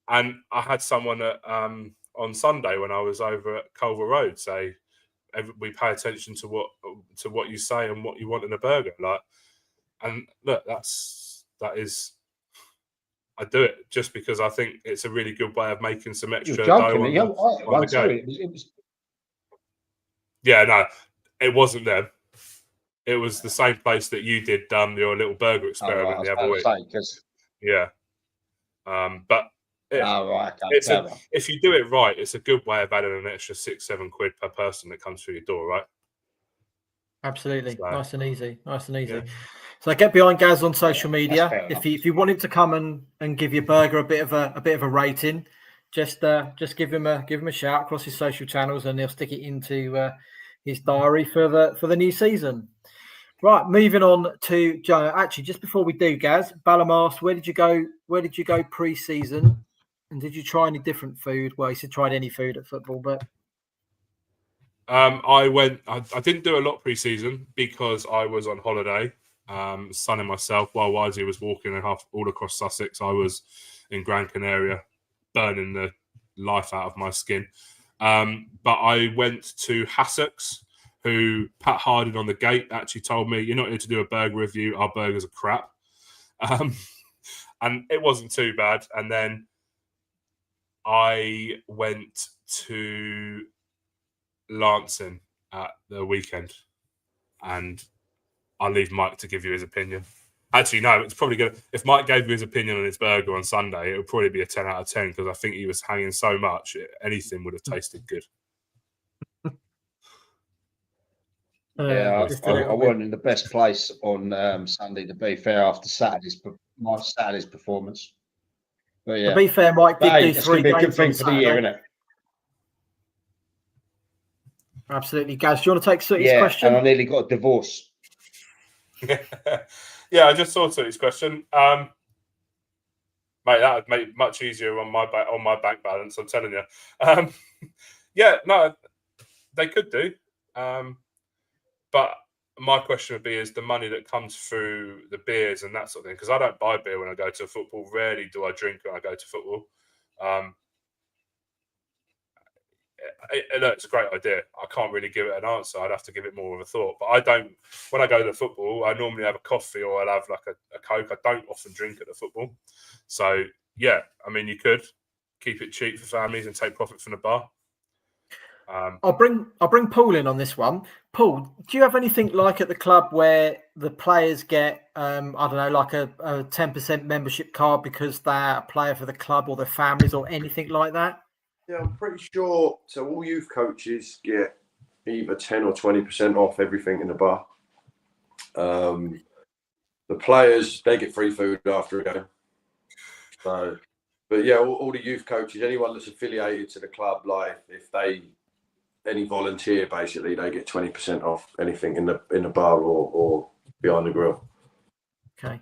And I had someone on Sunday when I was over at Culver Road say, we pay attention to what you say and what you want in a burger. Like, and look, that is. I do it just because I think it's a really good way of making some extra dough on the go. Yeah, no, it wasn't them. It was the same place that you did your little burger experiment the other week. Yeah. But if you do it right, it's a good way of adding an extra 6-7 quid per person that comes through your door, right? Absolutely. So, nice and easy. Yeah. So get behind Gaz on social media. If you want him to come and give your burger a bit of a rating, just give him a shout across his social channels, and he'll stick it into his diary for the new season. Right, moving on to Joe. Actually, just before we do, Gaz, Ballum asked, where did you go pre-season, and did you try any different food? Well, he said tried any food at football, but I didn't do a lot pre-season because I was on holiday, sunning myself while Wisey was walking all across Sussex. I was in Gran Canaria, burning the life out of my skin. But I went to Sussex, who Pat Harding on the gate actually told me, "You're not here to do a burger review. Our burgers are crap." And it wasn't too bad. And then I went to Lancing at the weekend, and I'll leave Mike to give you his opinion. Actually, no, it's probably good. If Mike gave me his opinion on his burger on Sunday, it would probably be a 10 out of 10 because I think he was hanging so much, anything would have tasted good. Yeah, I wasn't in the best place on Sunday, to be fair, after my Saturday's performance. But yeah, to be fair, Mike did do it's 3 going to be a good games thing on for the year, Saturday. isn't it? Absolutely. Gaz, do you want to take Sooty's Yeah, question? and I nearly got a divorce. Yeah, I just saw Sooty's question. Mate, that would make it much easier on my bank balance, I'm telling you. Yeah, no, they could do. But my question would be, is the money that comes through the beers and that sort of thing, because I don't buy beer when I go to football. Rarely do I drink when I go to football. It's a great idea. I can't really give it an answer. I'd have to give it more of a thought. But I don't, when I go to football, I normally have a coffee or I'll have like a Coke. I don't often drink at the football. So, yeah, I mean, you could keep it cheap for families and take profit from the bar. I'll bring Paul in on this one. Paul, do you have anything like at the club where the players get, I don't know, like a 10% membership card because they're a player for the club or their families or anything like that? Yeah, I'm pretty sure. So all youth coaches get either 10 or 20% off everything in the bar. The players, they get free food after a game. So, but yeah, all the youth coaches, anyone that's affiliated to the club, like if any volunteer, basically, they get 20% off anything in the bar or behind the grill. Okay.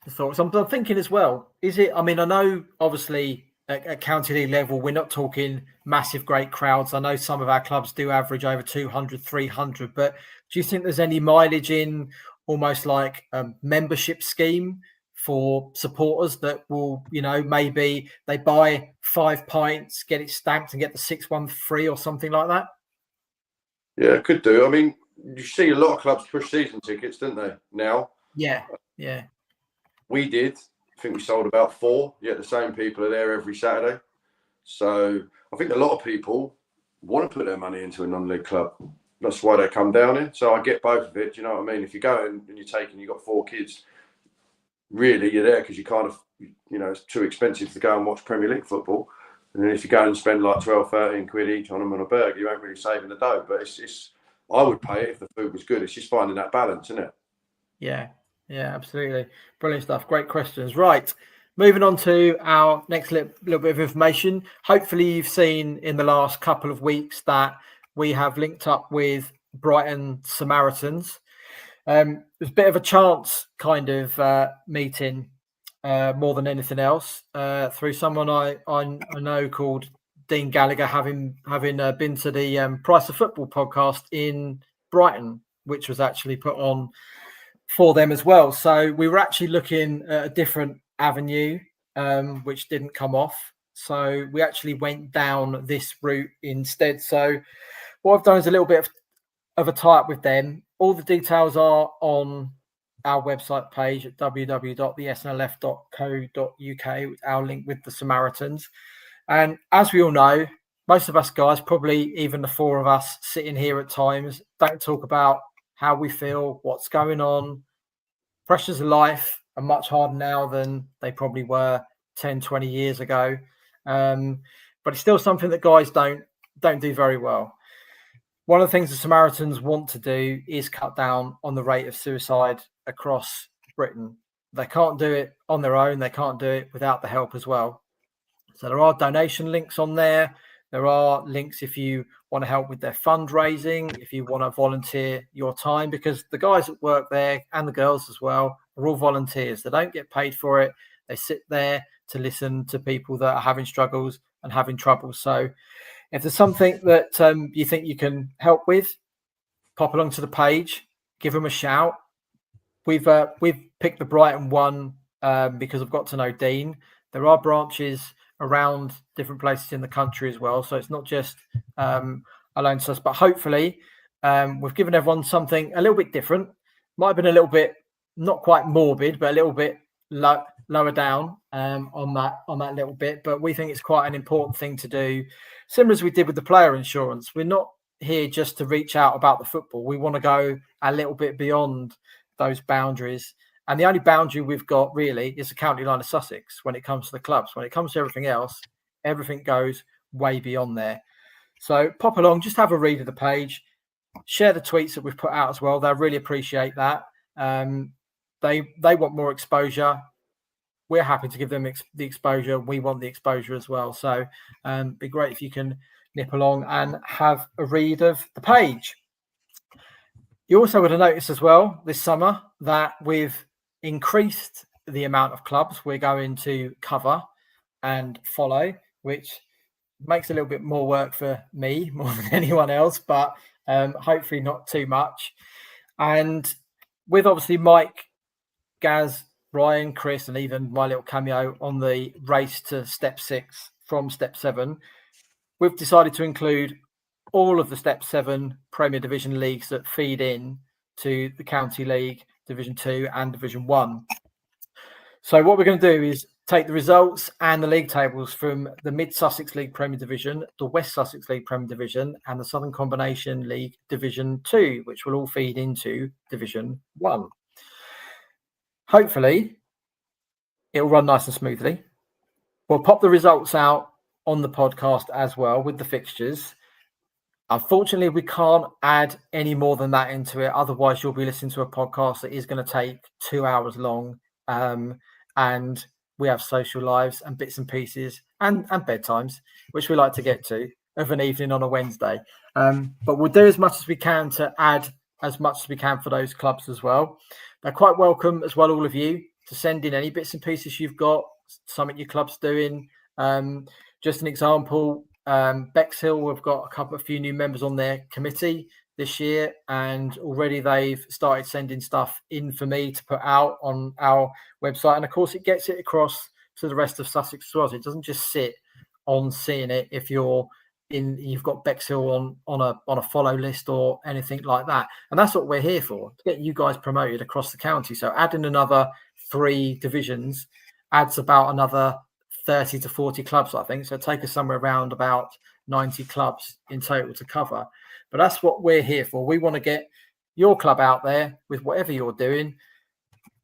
Thoughts. I'm thinking as well. Is it? I mean, I know obviously at county league level, we're not talking massive, great crowds. I know some of our clubs do average over 200, 300. But do you think there's any mileage in almost like a membership scheme for supporters that will, maybe they buy 5 pints, get it stamped, and get the 6th one free or something like that? Yeah, it could do. I mean, you see a lot of clubs push season tickets, don't they? Now. Yeah. We did. I think we sold about 4, yet the same people are there every Saturday. So I think a lot of people want to put their money into a non-league club. That's why they come down here. So I get both of it. Do you know what I mean? If you go and you've got 4 kids, really you're there because you kind of, it's too expensive to go and watch Premier League football. And then if you go and spend like 12, 13 quid each on them on a burger, you ain't really saving the dough. But it's I would pay it if the food was good. It's just finding that balance, isn't it? Yeah, absolutely. Brilliant stuff. Great questions. Right. Moving on to our next little bit of information. Hopefully you've seen in the last couple of weeks that we have linked up with Brighton Samaritans. It was a bit of a chance kind of meeting more than anything else through someone I know called Dean Gallagher, having been to the Price of Football podcast in Brighton, which was actually put on for them as well. So we were actually looking at a different avenue, which didn't come off. So we actually went down this route instead. So what I've done is a little bit of a tie-up with them. All the details are on our website page at www.thesnlf.co.uk, with our link with the Samaritans. And as we all know, most of us guys, probably even the 4 of us sitting here at times, don't talk about how we feel, what's going on. Pressures of life are much harder now than they probably were 10, 20 years ago. But it's still something that guys don't do very well. One of the things the Samaritans want to do is cut down on the rate of suicide across Britain. They can't do it on their own. They can't do it without the help as well. So there are donation links on there. There are links if you want to help with their fundraising, if you want to volunteer your time, because the guys that work there and the girls as well are all volunteers. They don't get paid for it. They sit there to listen to people that are having struggles and having trouble. So if there's something that you think you can help with, pop along to the page, give them a shout. We've picked the Brighton one because I've got to know Dean. There are branches around different places in the country as well, so it's not just alone to us. But hopefully, We've given everyone something a little bit different. Might have been a little bit not quite morbid, but a little bit lower down on that little bit. But we think it's quite an important thing to do, similar as we did with the player insurance. We're not here just to reach out about the football. We want to go a little bit beyond those boundaries. And the only boundary we've got really is the county line of Sussex when it comes to the clubs. When it comes to everything else, everything goes way beyond there. So pop along, just have a read of the page, share the tweets that we've put out as well. They'll really appreciate that. They want more exposure. We're happy to give them the exposure. We want the exposure as well. So it'd be great if you can nip along and have a read of the page. You also would have noticed as well this summer that we've increased the amount of clubs we're going to cover and follow, which makes a little bit more work for me more than anyone else, but hopefully not too much. And with obviously Mike, Gaz, Ryan, Chris, and even my little cameo on the race to step 6 from step 7, we've decided to include all of the step 7 Premier Division leagues that feed in to the County League, Division 2 and Division 1. So what we're going to do is take the results and the league tables from the Mid Sussex League Premier Division, the West Sussex League Premier Division, and the Southern Combination League Division 2, which will all feed into Division 1. Hopefully, it'll run nice and smoothly. We'll pop the results out on the podcast as well with the fixtures. Unfortunately, we can't add any more than that into it. Otherwise, you'll be listening to a podcast that is going to take 2 hours long. And we have social lives and bits and pieces and bedtimes, which we like to get to of an evening on a Wednesday. But we'll do as much as we can to add as much as we can for those clubs as well. They're quite welcome as well, all of you, to send in any bits and pieces you've got, something your club's doing. Just an example, Bexhill, we've got a few new members on their committee this year, and already they've started sending stuff in for me to put out on our website. And of course, it gets it across to the rest of Sussex as well. So it doesn't just sit on seeing it if you've got Bexhill on a follow list or anything like that. And that's what we're here for, to get you guys promoted across the county. So adding another 3 divisions adds about another 30 to 40 clubs, I think. So take us somewhere around about 90 clubs in total to cover. But that's what we're here for. We want to get your club out there with whatever you're doing.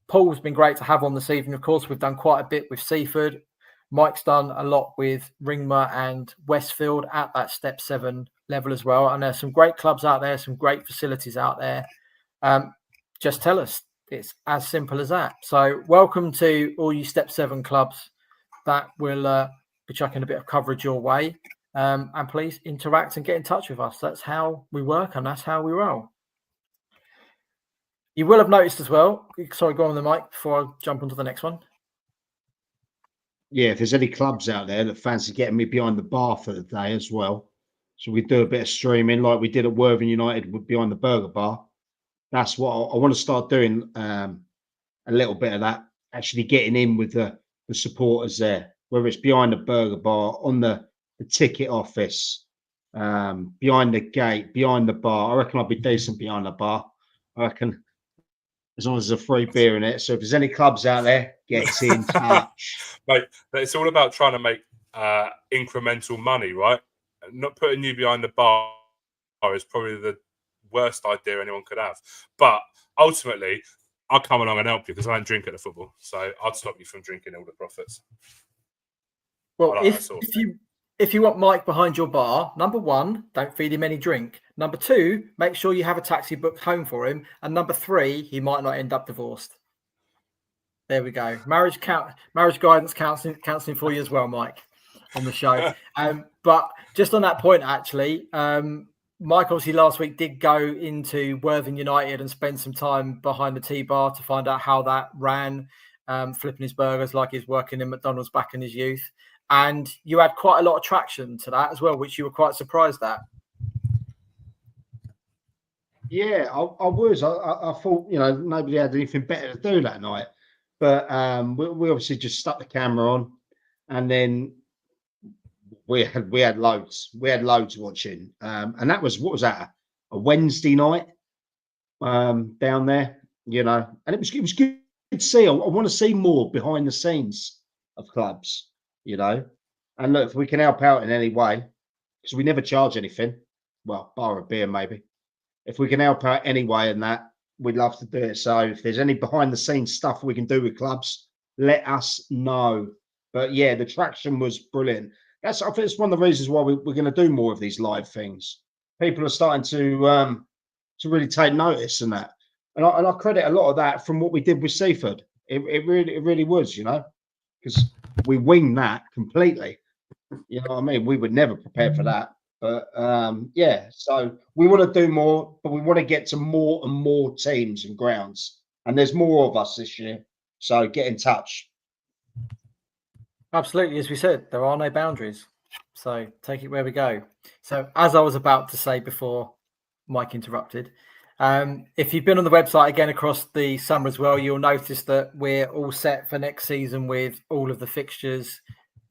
Paul's been great to have on this evening. Of course, we've done quite a bit with Seaford. Mike's done a lot with Ringmer and Westfield at that step 7 level as well. And there's some great clubs out there, some great facilities out there. Just tell us. It's as simple as that. So welcome to all you step 7 clubs that will be chucking a bit of coverage your way. And please interact and get in touch with us. That's how we work and that's how we roll. You will have noticed as well. Sorry, go on the mic before I jump onto the next one. Yeah, if there's any clubs out there that fancy getting me behind the bar for the day as well. So we do a bit of streaming like we did at Worthing United behind the burger bar. That's what I want to start doing, a little bit of that, actually getting in with the supporters there, whether it's behind the burger bar, on the ticket office, behind the gate, behind the bar. I reckon I'll be decent behind the bar. I reckon, as long as there's a free beer in it. So if there's any clubs out there, get in touch. Mate, it's all about trying to make incremental money, right? Not putting you behind the bar is probably the worst idea anyone could have. But ultimately, I'll come along and help you because I don't drink at the football. So I'd stop you from drinking all the profits. Well, if you want Mike behind your bar, number 1, don't feed him any drink. Number 2, make sure you have a taxi booked home for him. And number 3, he might not end up divorced. There we go. Marriage guidance counselling for you as well, Mike, on the show. But just on that point, actually, Mike obviously last week did go into Worthing United and spend some time behind the T-bar to find out how that ran, flipping his burgers like he's working in McDonald's back in his youth. And you had quite a lot of traction to that as well, which you were quite surprised at. Yeah, I was. I thought, nobody had anything better to do that night. But we obviously just stuck the camera on, and then we had loads. We had loads watching. And that was, what was that? Wednesday night down there, and it was good to see. I want to see more behind the scenes of clubs, and look, if we can help out in any way, because we never charge anything, well, bar a beer maybe. If we can help out anyway in that, we'd love to do it. So if there's any behind the scenes stuff we can do with clubs, let us know. But yeah, the traction was brilliant. I think it's one of the reasons why we're going to do more of these live things. People are starting to really take notice in that, and I credit a lot of that from what we did with Seaford. It really was, because we winged that completely. You know what I mean? We were never prepared for that. But yeah, so we want to do more, but we want to get to more and more teams and grounds. And there's more of us this year. So get in touch. Absolutely. As we said, there are no boundaries. So take it where we go. So as I was about to say before Mike interrupted, if you've been on the website again across the summer as well, you'll notice that we're all set for next season with all of the fixtures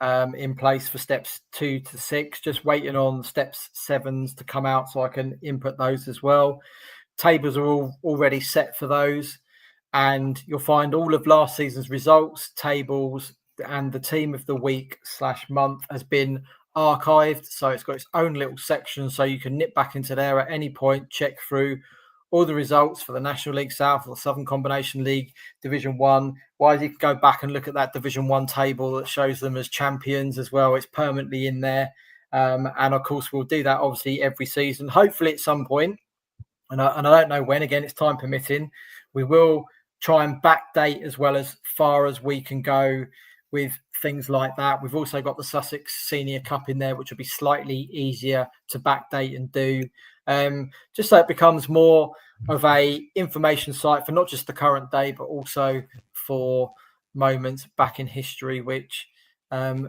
in place for steps 2 to 6, just waiting on steps 7s to come out so I can input those as well. Tables are all already set for those, and you'll find all of last season's results, tables, and the team of the week / month has been archived, so it's got its own little section, so you can nip back into there at any point, check through all the results for the National League South or the Southern Combination League Division 1. Why you can go back and look at that Division 1 table that shows them as champions as well. It's permanently in there. And of course, we'll do that obviously every season, hopefully at some point. And I don't know when, again, it's time permitting. We will try and backdate as well as far as we can go with things like that. We've also got the Sussex Senior Cup in there, which will be slightly easier to backdate and do. Just so it becomes more of a information site for not just the current day, but also for moments back in history, which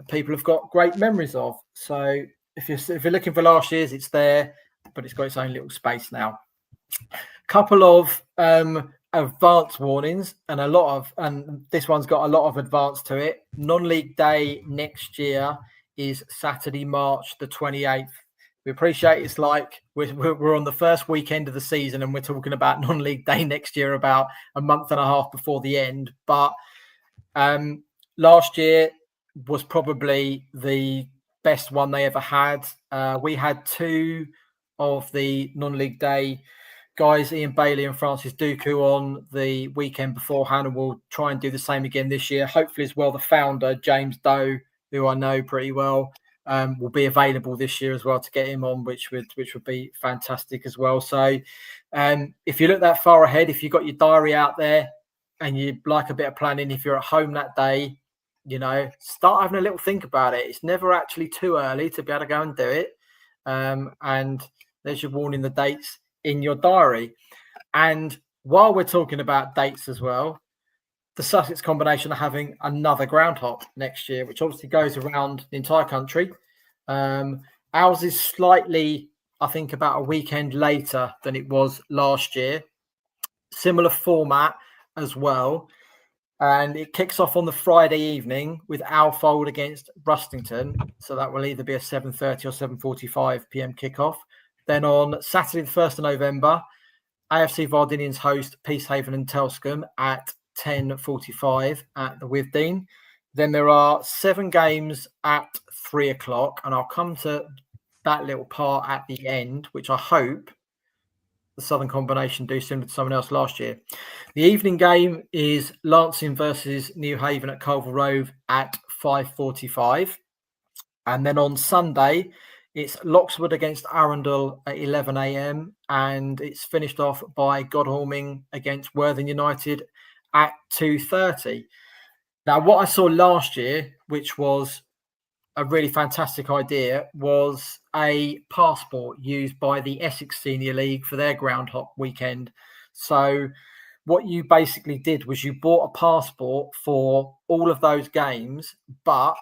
people have got great memories of. So if you're looking for last year's, it's there, but it's got its own little space now. Couple of advance warnings, and this one's got a lot of advance to it. Non-league day next year is Saturday, March the 28th. We appreciate it's like we're on the first weekend of the season and we're talking about non-league day next year about a month and a half before the end. But last year was probably the best one they ever had. We had 2 of the non-league day guys, Ian Bailey and Francis Duku, on the weekend beforehand, and we'll try and do the same again this year. Hopefully as well, the founder, James Doe, who I know pretty well, will be available this year as well to get him on, which would be fantastic as well. So if you look that far ahead, if you've got your diary out there and you'd like a bit of planning, if you're at home that day, start having a little think about it. It's never actually too early to be able to go and do it. And there's your warning, the dates in your diary. And while we're talking about dates as well, the Sussex Combination are having another ground hop next year, which obviously goes around the entire country. Ours is slightly, I think, about a weekend later than it was last year. Similar format as well. And it kicks off on the Friday evening with Alfold against Rustington. So that will either be a 7:30 or 7:45 p.m. kickoff. Then on Saturday, the 1st of November, AFC Vardinians host Peacehaven and Telscombe at 10:45 at the Withdean. Then there are 7 games at 3 o'clock, and I'll come to that little part at the end, which I hope the Southern Combination do similar to someone else last year. The evening game is Lancing versus New Haven at Culver Road at 5:45. And then on Sunday, it's Loxwood against Arundel at 11 a.m. and it's finished off by Godalming against Worthing United at 2:30. Now, what I saw last year, which was a really fantastic idea, was a passport used by the Essex Senior League for their ground hop weekend. So what you basically did was you bought a passport for all of those games, but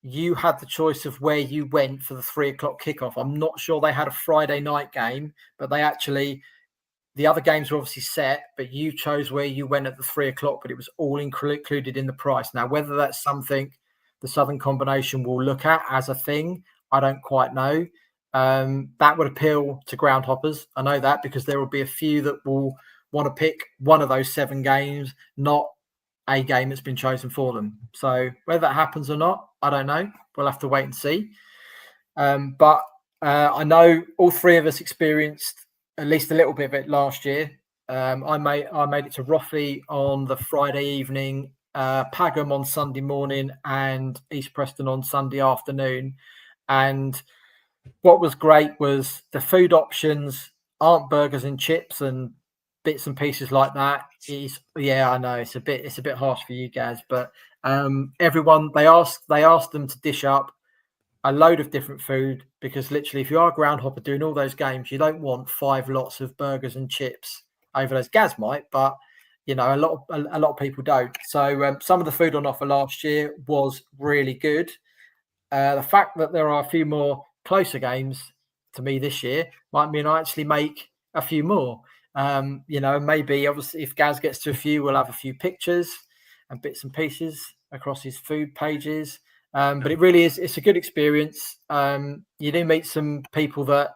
you had the choice of where you went for the 3 o'clock kickoff. I'm not sure they had a Friday night game, but the other games were obviously set, but you chose where you went at the 3 o'clock, but it was all included in the price. Now, whether that's something the Southern Combination will look at as a thing, I don't quite know. that would appeal to ground hoppers. I know that because there will be a few that will want to pick one of those 7 games, not a game that's been chosen for them. So whether that happens or not, I don't know. We'll have to wait and see. But I know all 3 of us experienced at least a little bit of it last year. I made it to Rothley on the Friday evening, Pagham on Sunday morning, and East Preston on Sunday afternoon. And what was great was the food options aren't burgers and chips and bits and pieces like that. I know it's a bit harsh for you guys, but everyone they asked them to dish up a load of different food, because literally if you are a ground hopper doing all those games, you don't want 5 lots of burgers and chips over those. Gaz might, but a lot of people don't. So some of the food on offer last year was really good. The fact that there are a few more closer games to me this year might mean I actually make a few more. Maybe obviously if Gaz gets to a few, we'll have a few pictures and bits and pieces across his food pages. But it really is, it's a good experience. You do meet some people that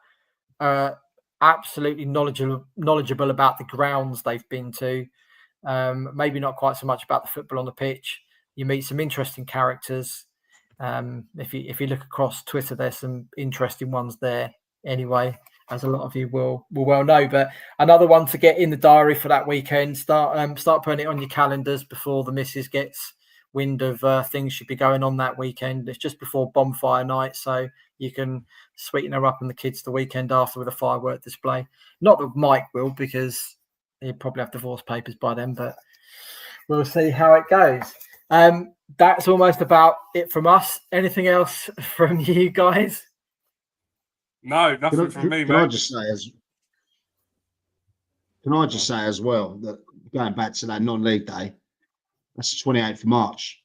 are absolutely knowledgeable about the grounds they've been to. Maybe not quite so much about the football on the pitch. You meet some interesting characters. If you look across Twitter, there's some interesting ones there anyway, as a lot of you will well know. But another one to get in the diary for that weekend. Start putting it on your calendars before the missus gets wind of things should be going on that weekend. It's just before bonfire night, so you can sweeten her up and the kids the weekend after with a firework display. Not that Mike will, because he'll probably have divorce papers by then, but we'll see how it goes. That's almost about it from us. Anything else from you guys? No, nothing from me, mate. Can I just say as well that going back to that non-league day, that's the 28th of March.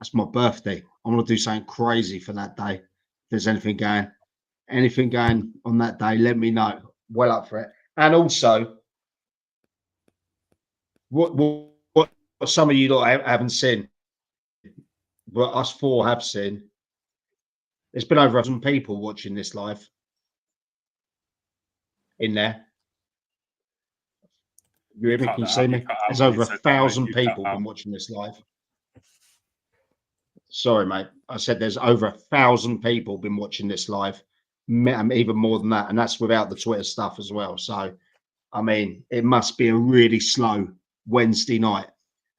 That's my birthday. I'm going to do something crazy for that day. If there's anything going on that day, let me know. Well up for it. And also, what some of you lot haven't seen, but us 4 have seen. There's been over 1,000 people watching this live in there. You hear me? Can you see me? There's over 1,000 people been watching this live. Sorry, mate. I said there's over 1,000 people been watching this live, even more than that, and that's without the Twitter stuff as well. So, I mean, it must be a really slow Wednesday night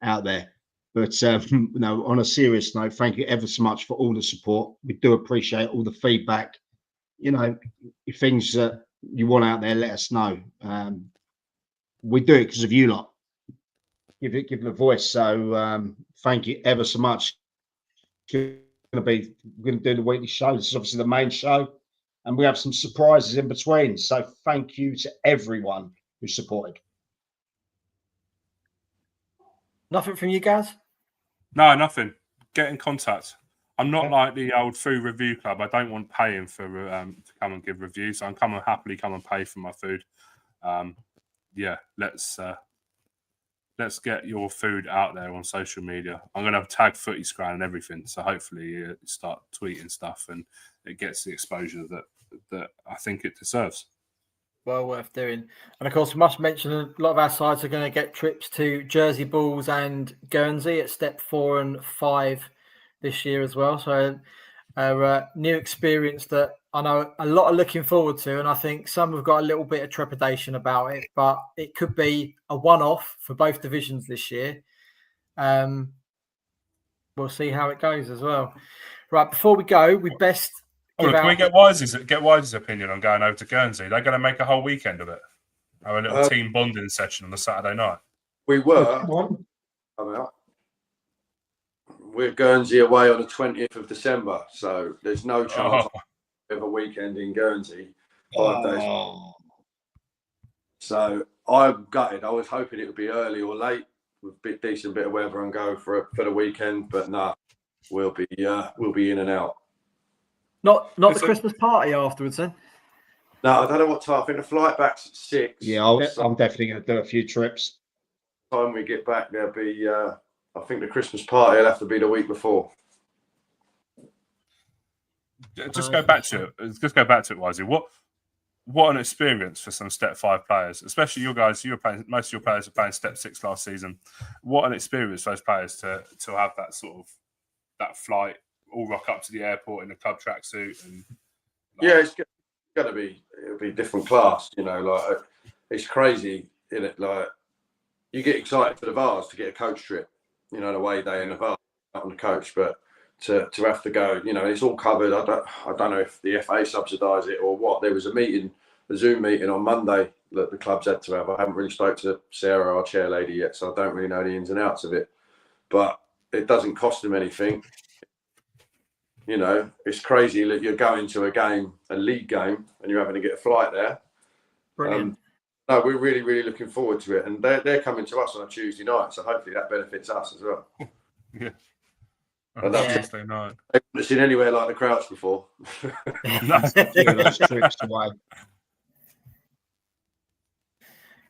out there. But on a serious note, thank you ever so much for all the support. We do appreciate all the feedback. Things that you want out there, let us know. We do it because of you lot. Give it a voice. So thank you ever so much. We're going to do the weekly show. This is obviously the main show, and we have some surprises in between. So thank you to everyone who supported. Nothing from you guys? No, nothing. Get in contact. I'm not like the old food review club. I don't want paying for to come and give reviews. I'm happily come and pay for my food. Let's get your food out there on social media. I'm going to have tag Footy Scran and everything, so hopefully you start tweeting stuff and it gets the exposure that I think it deserves. Well worth doing. And of course, we must mention a lot of our sides are going to get trips to Jersey Bulls and Guernsey at step 4 and 5 this year as well. So a new experience that I know a lot are looking forward to, and I think some have got a little bit of trepidation about it, but it could be a one-off for both divisions this year. We'll see how it goes as well. Right, before we go, we best... Can we get Wise's opinion on going over to Guernsey? They're going to make a whole weekend of it. Have a little team bonding session on the Saturday night. We were. We're Guernsey away on the 20th of December, so there's no chance of a weekend in Guernsey. 5 days. So I'm gutted. I was hoping it would be early or late with a decent bit of weather and go for the weekend, but no, we'll be in and out. Not the Christmas party afterwards, then? No, I don't know what time. I think the flight back's at 6. Yeah, I'm definitely going to do a few trips. By the time we get back, there'll be. I think the Christmas party will have to be the week before. just go back to it. Wisey. What an experience for some Step 5 players, especially you guys. You were playing. Most of your players were playing Step 6 last season. What an experience for those players to have that sort of that flight, all rock up to the airport in a club tracksuit and. Yeah, it's it'll be a different class, like it's crazy, isn't it? Like you get excited for the Vars to get a coach trip, the away day in the Vars on the coach, but to have to go, it's all covered. I don't know if the FA subsidise it or what. There was a Zoom meeting on Monday that the clubs had to have. I haven't really spoke to Sarah, our chair lady, yet, so I don't really know the ins and outs of it. But it doesn't cost them anything. It's crazy that you're going to a league game, and you're having to get a flight there. Brilliant. No, we're really, really looking forward to it. And they're coming to us on a Tuesday night, so hopefully that benefits us as well. Yeah. Tuesday night. I've never seen anywhere like the Crouch before. Those trips away.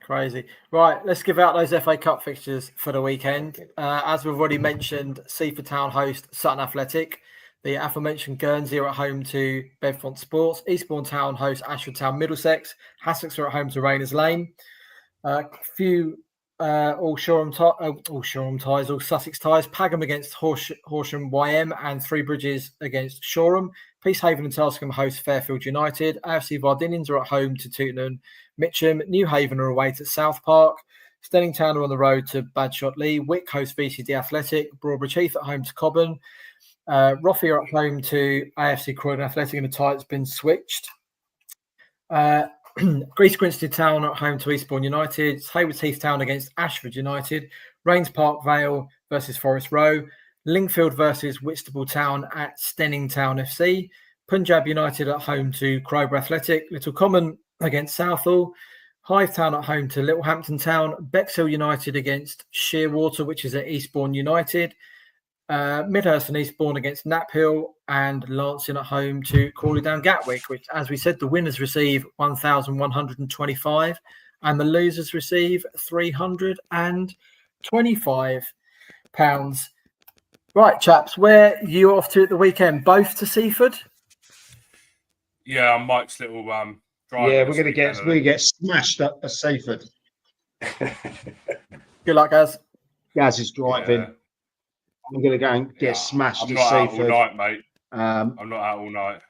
Crazy. Right, let's give out those FA Cup fixtures for the weekend. As we've already mentioned, Seaford Town host Sutton Athletic. The aforementioned Guernsey are at home to Bedfont Sports. Eastbourne Town host Ashford Town Middlesex. Hassocks are at home to Rayners Lane. All Sussex ties. Pagham against Horsham YM and Three Bridges against Shoreham. Peacehaven and Telscombe host Fairfield United. AFC Vardinians are at home to Tootenham Mitcham. New Haven are away to South Park. Stenning Town are on the road to Badshot Lee. Wick host VCD Athletic. Broadbridge Heath at home to Cobham. Roffey are at home to AFC Croydon Athletic, and the tie's been switched. Greece Grinstead Town at home to Eastbourne United. Haywards Heath Town against Ashford United. Rains Park Vale versus Forest Row. Lingfield versus Whitstable Town at Stenning Town FC. Punjab United at home to Crowborough Athletic. Little Common against Southall. Hythe Town at home to Littlehampton Town. Bexhill United against Shearwater, which is at Eastbourne United. Midhurst and Eastbourne against Knaphill, and Lancing at home to Crawley Down Gatwick, which, as we said, the winners receive £1,125 and the losers receive £325. Right, chaps, where are you off to at the weekend? Both to Seaford? Yeah, Mike's little drive. Yeah, we're gonna get smashed up at Seaford. Good luck, guys. Gaz is driving. Yeah. I'm going to go and get smashed I'm at not out Seaford. all night, mate. I'm not out all night.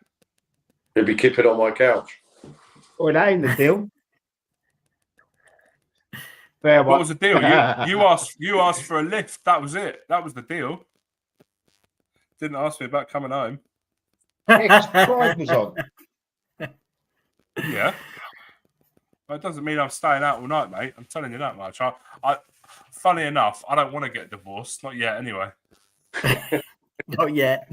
He'll be keeping on my couch. Oh, that ain't the deal. Fair What was the deal? You asked for a lift. That was it. That was the deal. Didn't ask me about coming home. Yeah, Pride was on. Yeah. Well, it doesn't mean I'm staying out all night, mate. I'm telling you that much. Funny enough, I don't want to get divorced. Not yet, anyway. Not yet.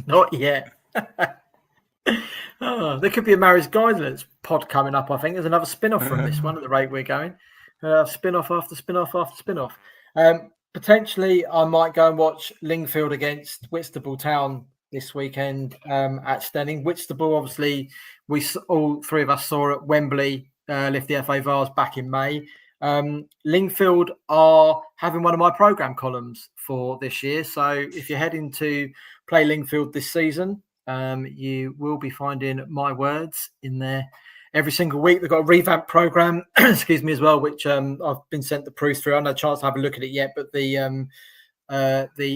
There could be a marriage guidance pod coming up, I think. There's another spin-off from this one at the rate we're going. Spin-off after spin-off after spin-off. Potentially, I might go and watch Lingfield against Whitstable Town this weekend at Stenning. Whitstable, obviously, all three of us saw at Wembley lift the FA Vars back in May. Lingfield are having one of my programme columns for this year. So if you're heading to play Lingfield this season, you will be finding my words in there every single week. They've got a revamped programme, excuse me, as well, which I've been sent the proof through. I haven't had a chance to have a look at it yet, but the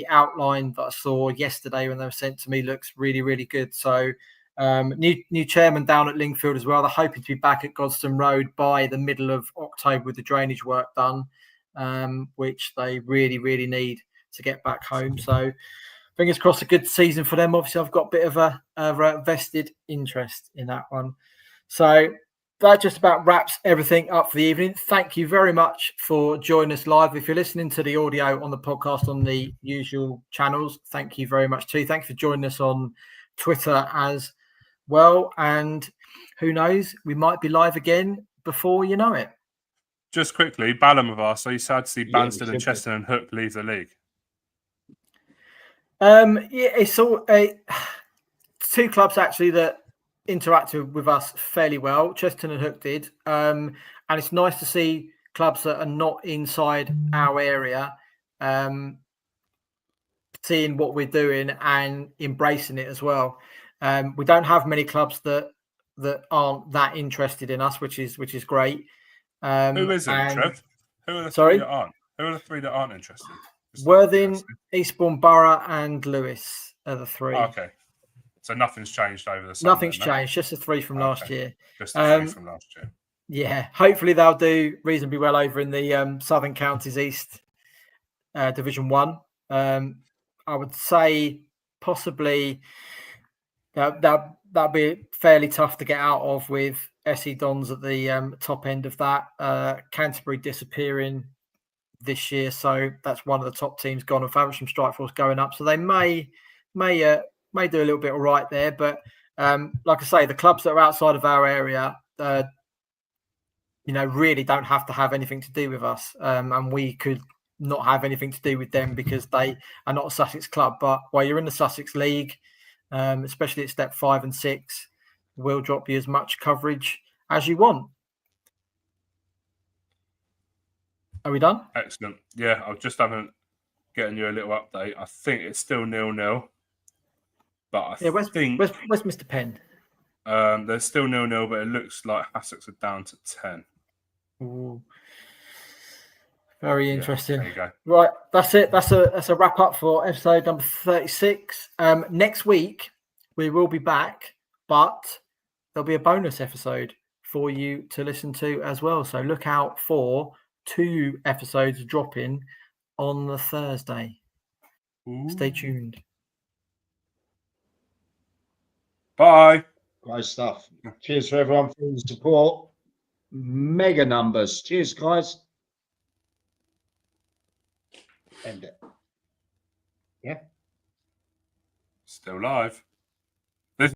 outline that I saw yesterday when they were sent to me looks really, really good. So new chairman down at Lingfield as well. They're hoping to be back at Godstone Road by the middle of October with the drainage work done, which they really, really need to get back home. So fingers crossed, a good season for them. Obviously, I've got a bit of a vested interest in that one. So that just about wraps everything up for the evening. Thank you very much for joining us live. If you're listening to the audio on the podcast on the usual channels, thank you very much too. Thank you for joining us on Twitter as well. And who knows, we might be live again before you know it. Just quickly, Ballum have asked, are you sad to see Banstead and simply. Chester and Hook leave the league? It's all two clubs actually that interacted with us fairly well. Chester and Hook did, and it's nice to see clubs that are not inside our area seeing what we're doing and embracing it as well. We don't have many clubs that aren't that interested in us, which is great. Who isn't, Trev? Who are the sorry? three that aren't? Who are the three that aren't interested? Worthing, Eastbourne Borough, and Lewis are the three. Oh, okay. So nothing's changed over the summer. Nothing's changed. Just the three from last year. Just the three from last year. Yeah. Hopefully they'll do reasonably well over in the Southern Counties East Division 1. I would say possibly that'll be fairly tough to get out of with SE Dons at the top end of that. Canterbury disappearing this year, so that's one of the top teams gone. And Faversham Strikeforce going up, so they may do a little bit all right there. But like I say, the clubs that are outside of our area, really don't have to have anything to do with us, and we could not have anything to do with them because they are not a Sussex club. But while you're in the Sussex League, especially at step 5 and 6, we'll drop you as much coverage as you want. Are we done? Excellent. Yeah, I was just getting you a little update. I think it's still 0-0. But where's Mr. Penn? There's still 0-0, but it looks like Sussex are down to 10. Ooh. Very interesting. There you go. Right, that's it. That's a wrap up for episode number 36. Next week we will be back, but there'll be a bonus episode for you to listen to as well. So look out for 2 episodes dropping on the Thursday. Ooh. Stay tuned. Bye. Great stuff. Cheers for everyone for the support. Mega numbers. Cheers, guys. End it. Yeah. Still live.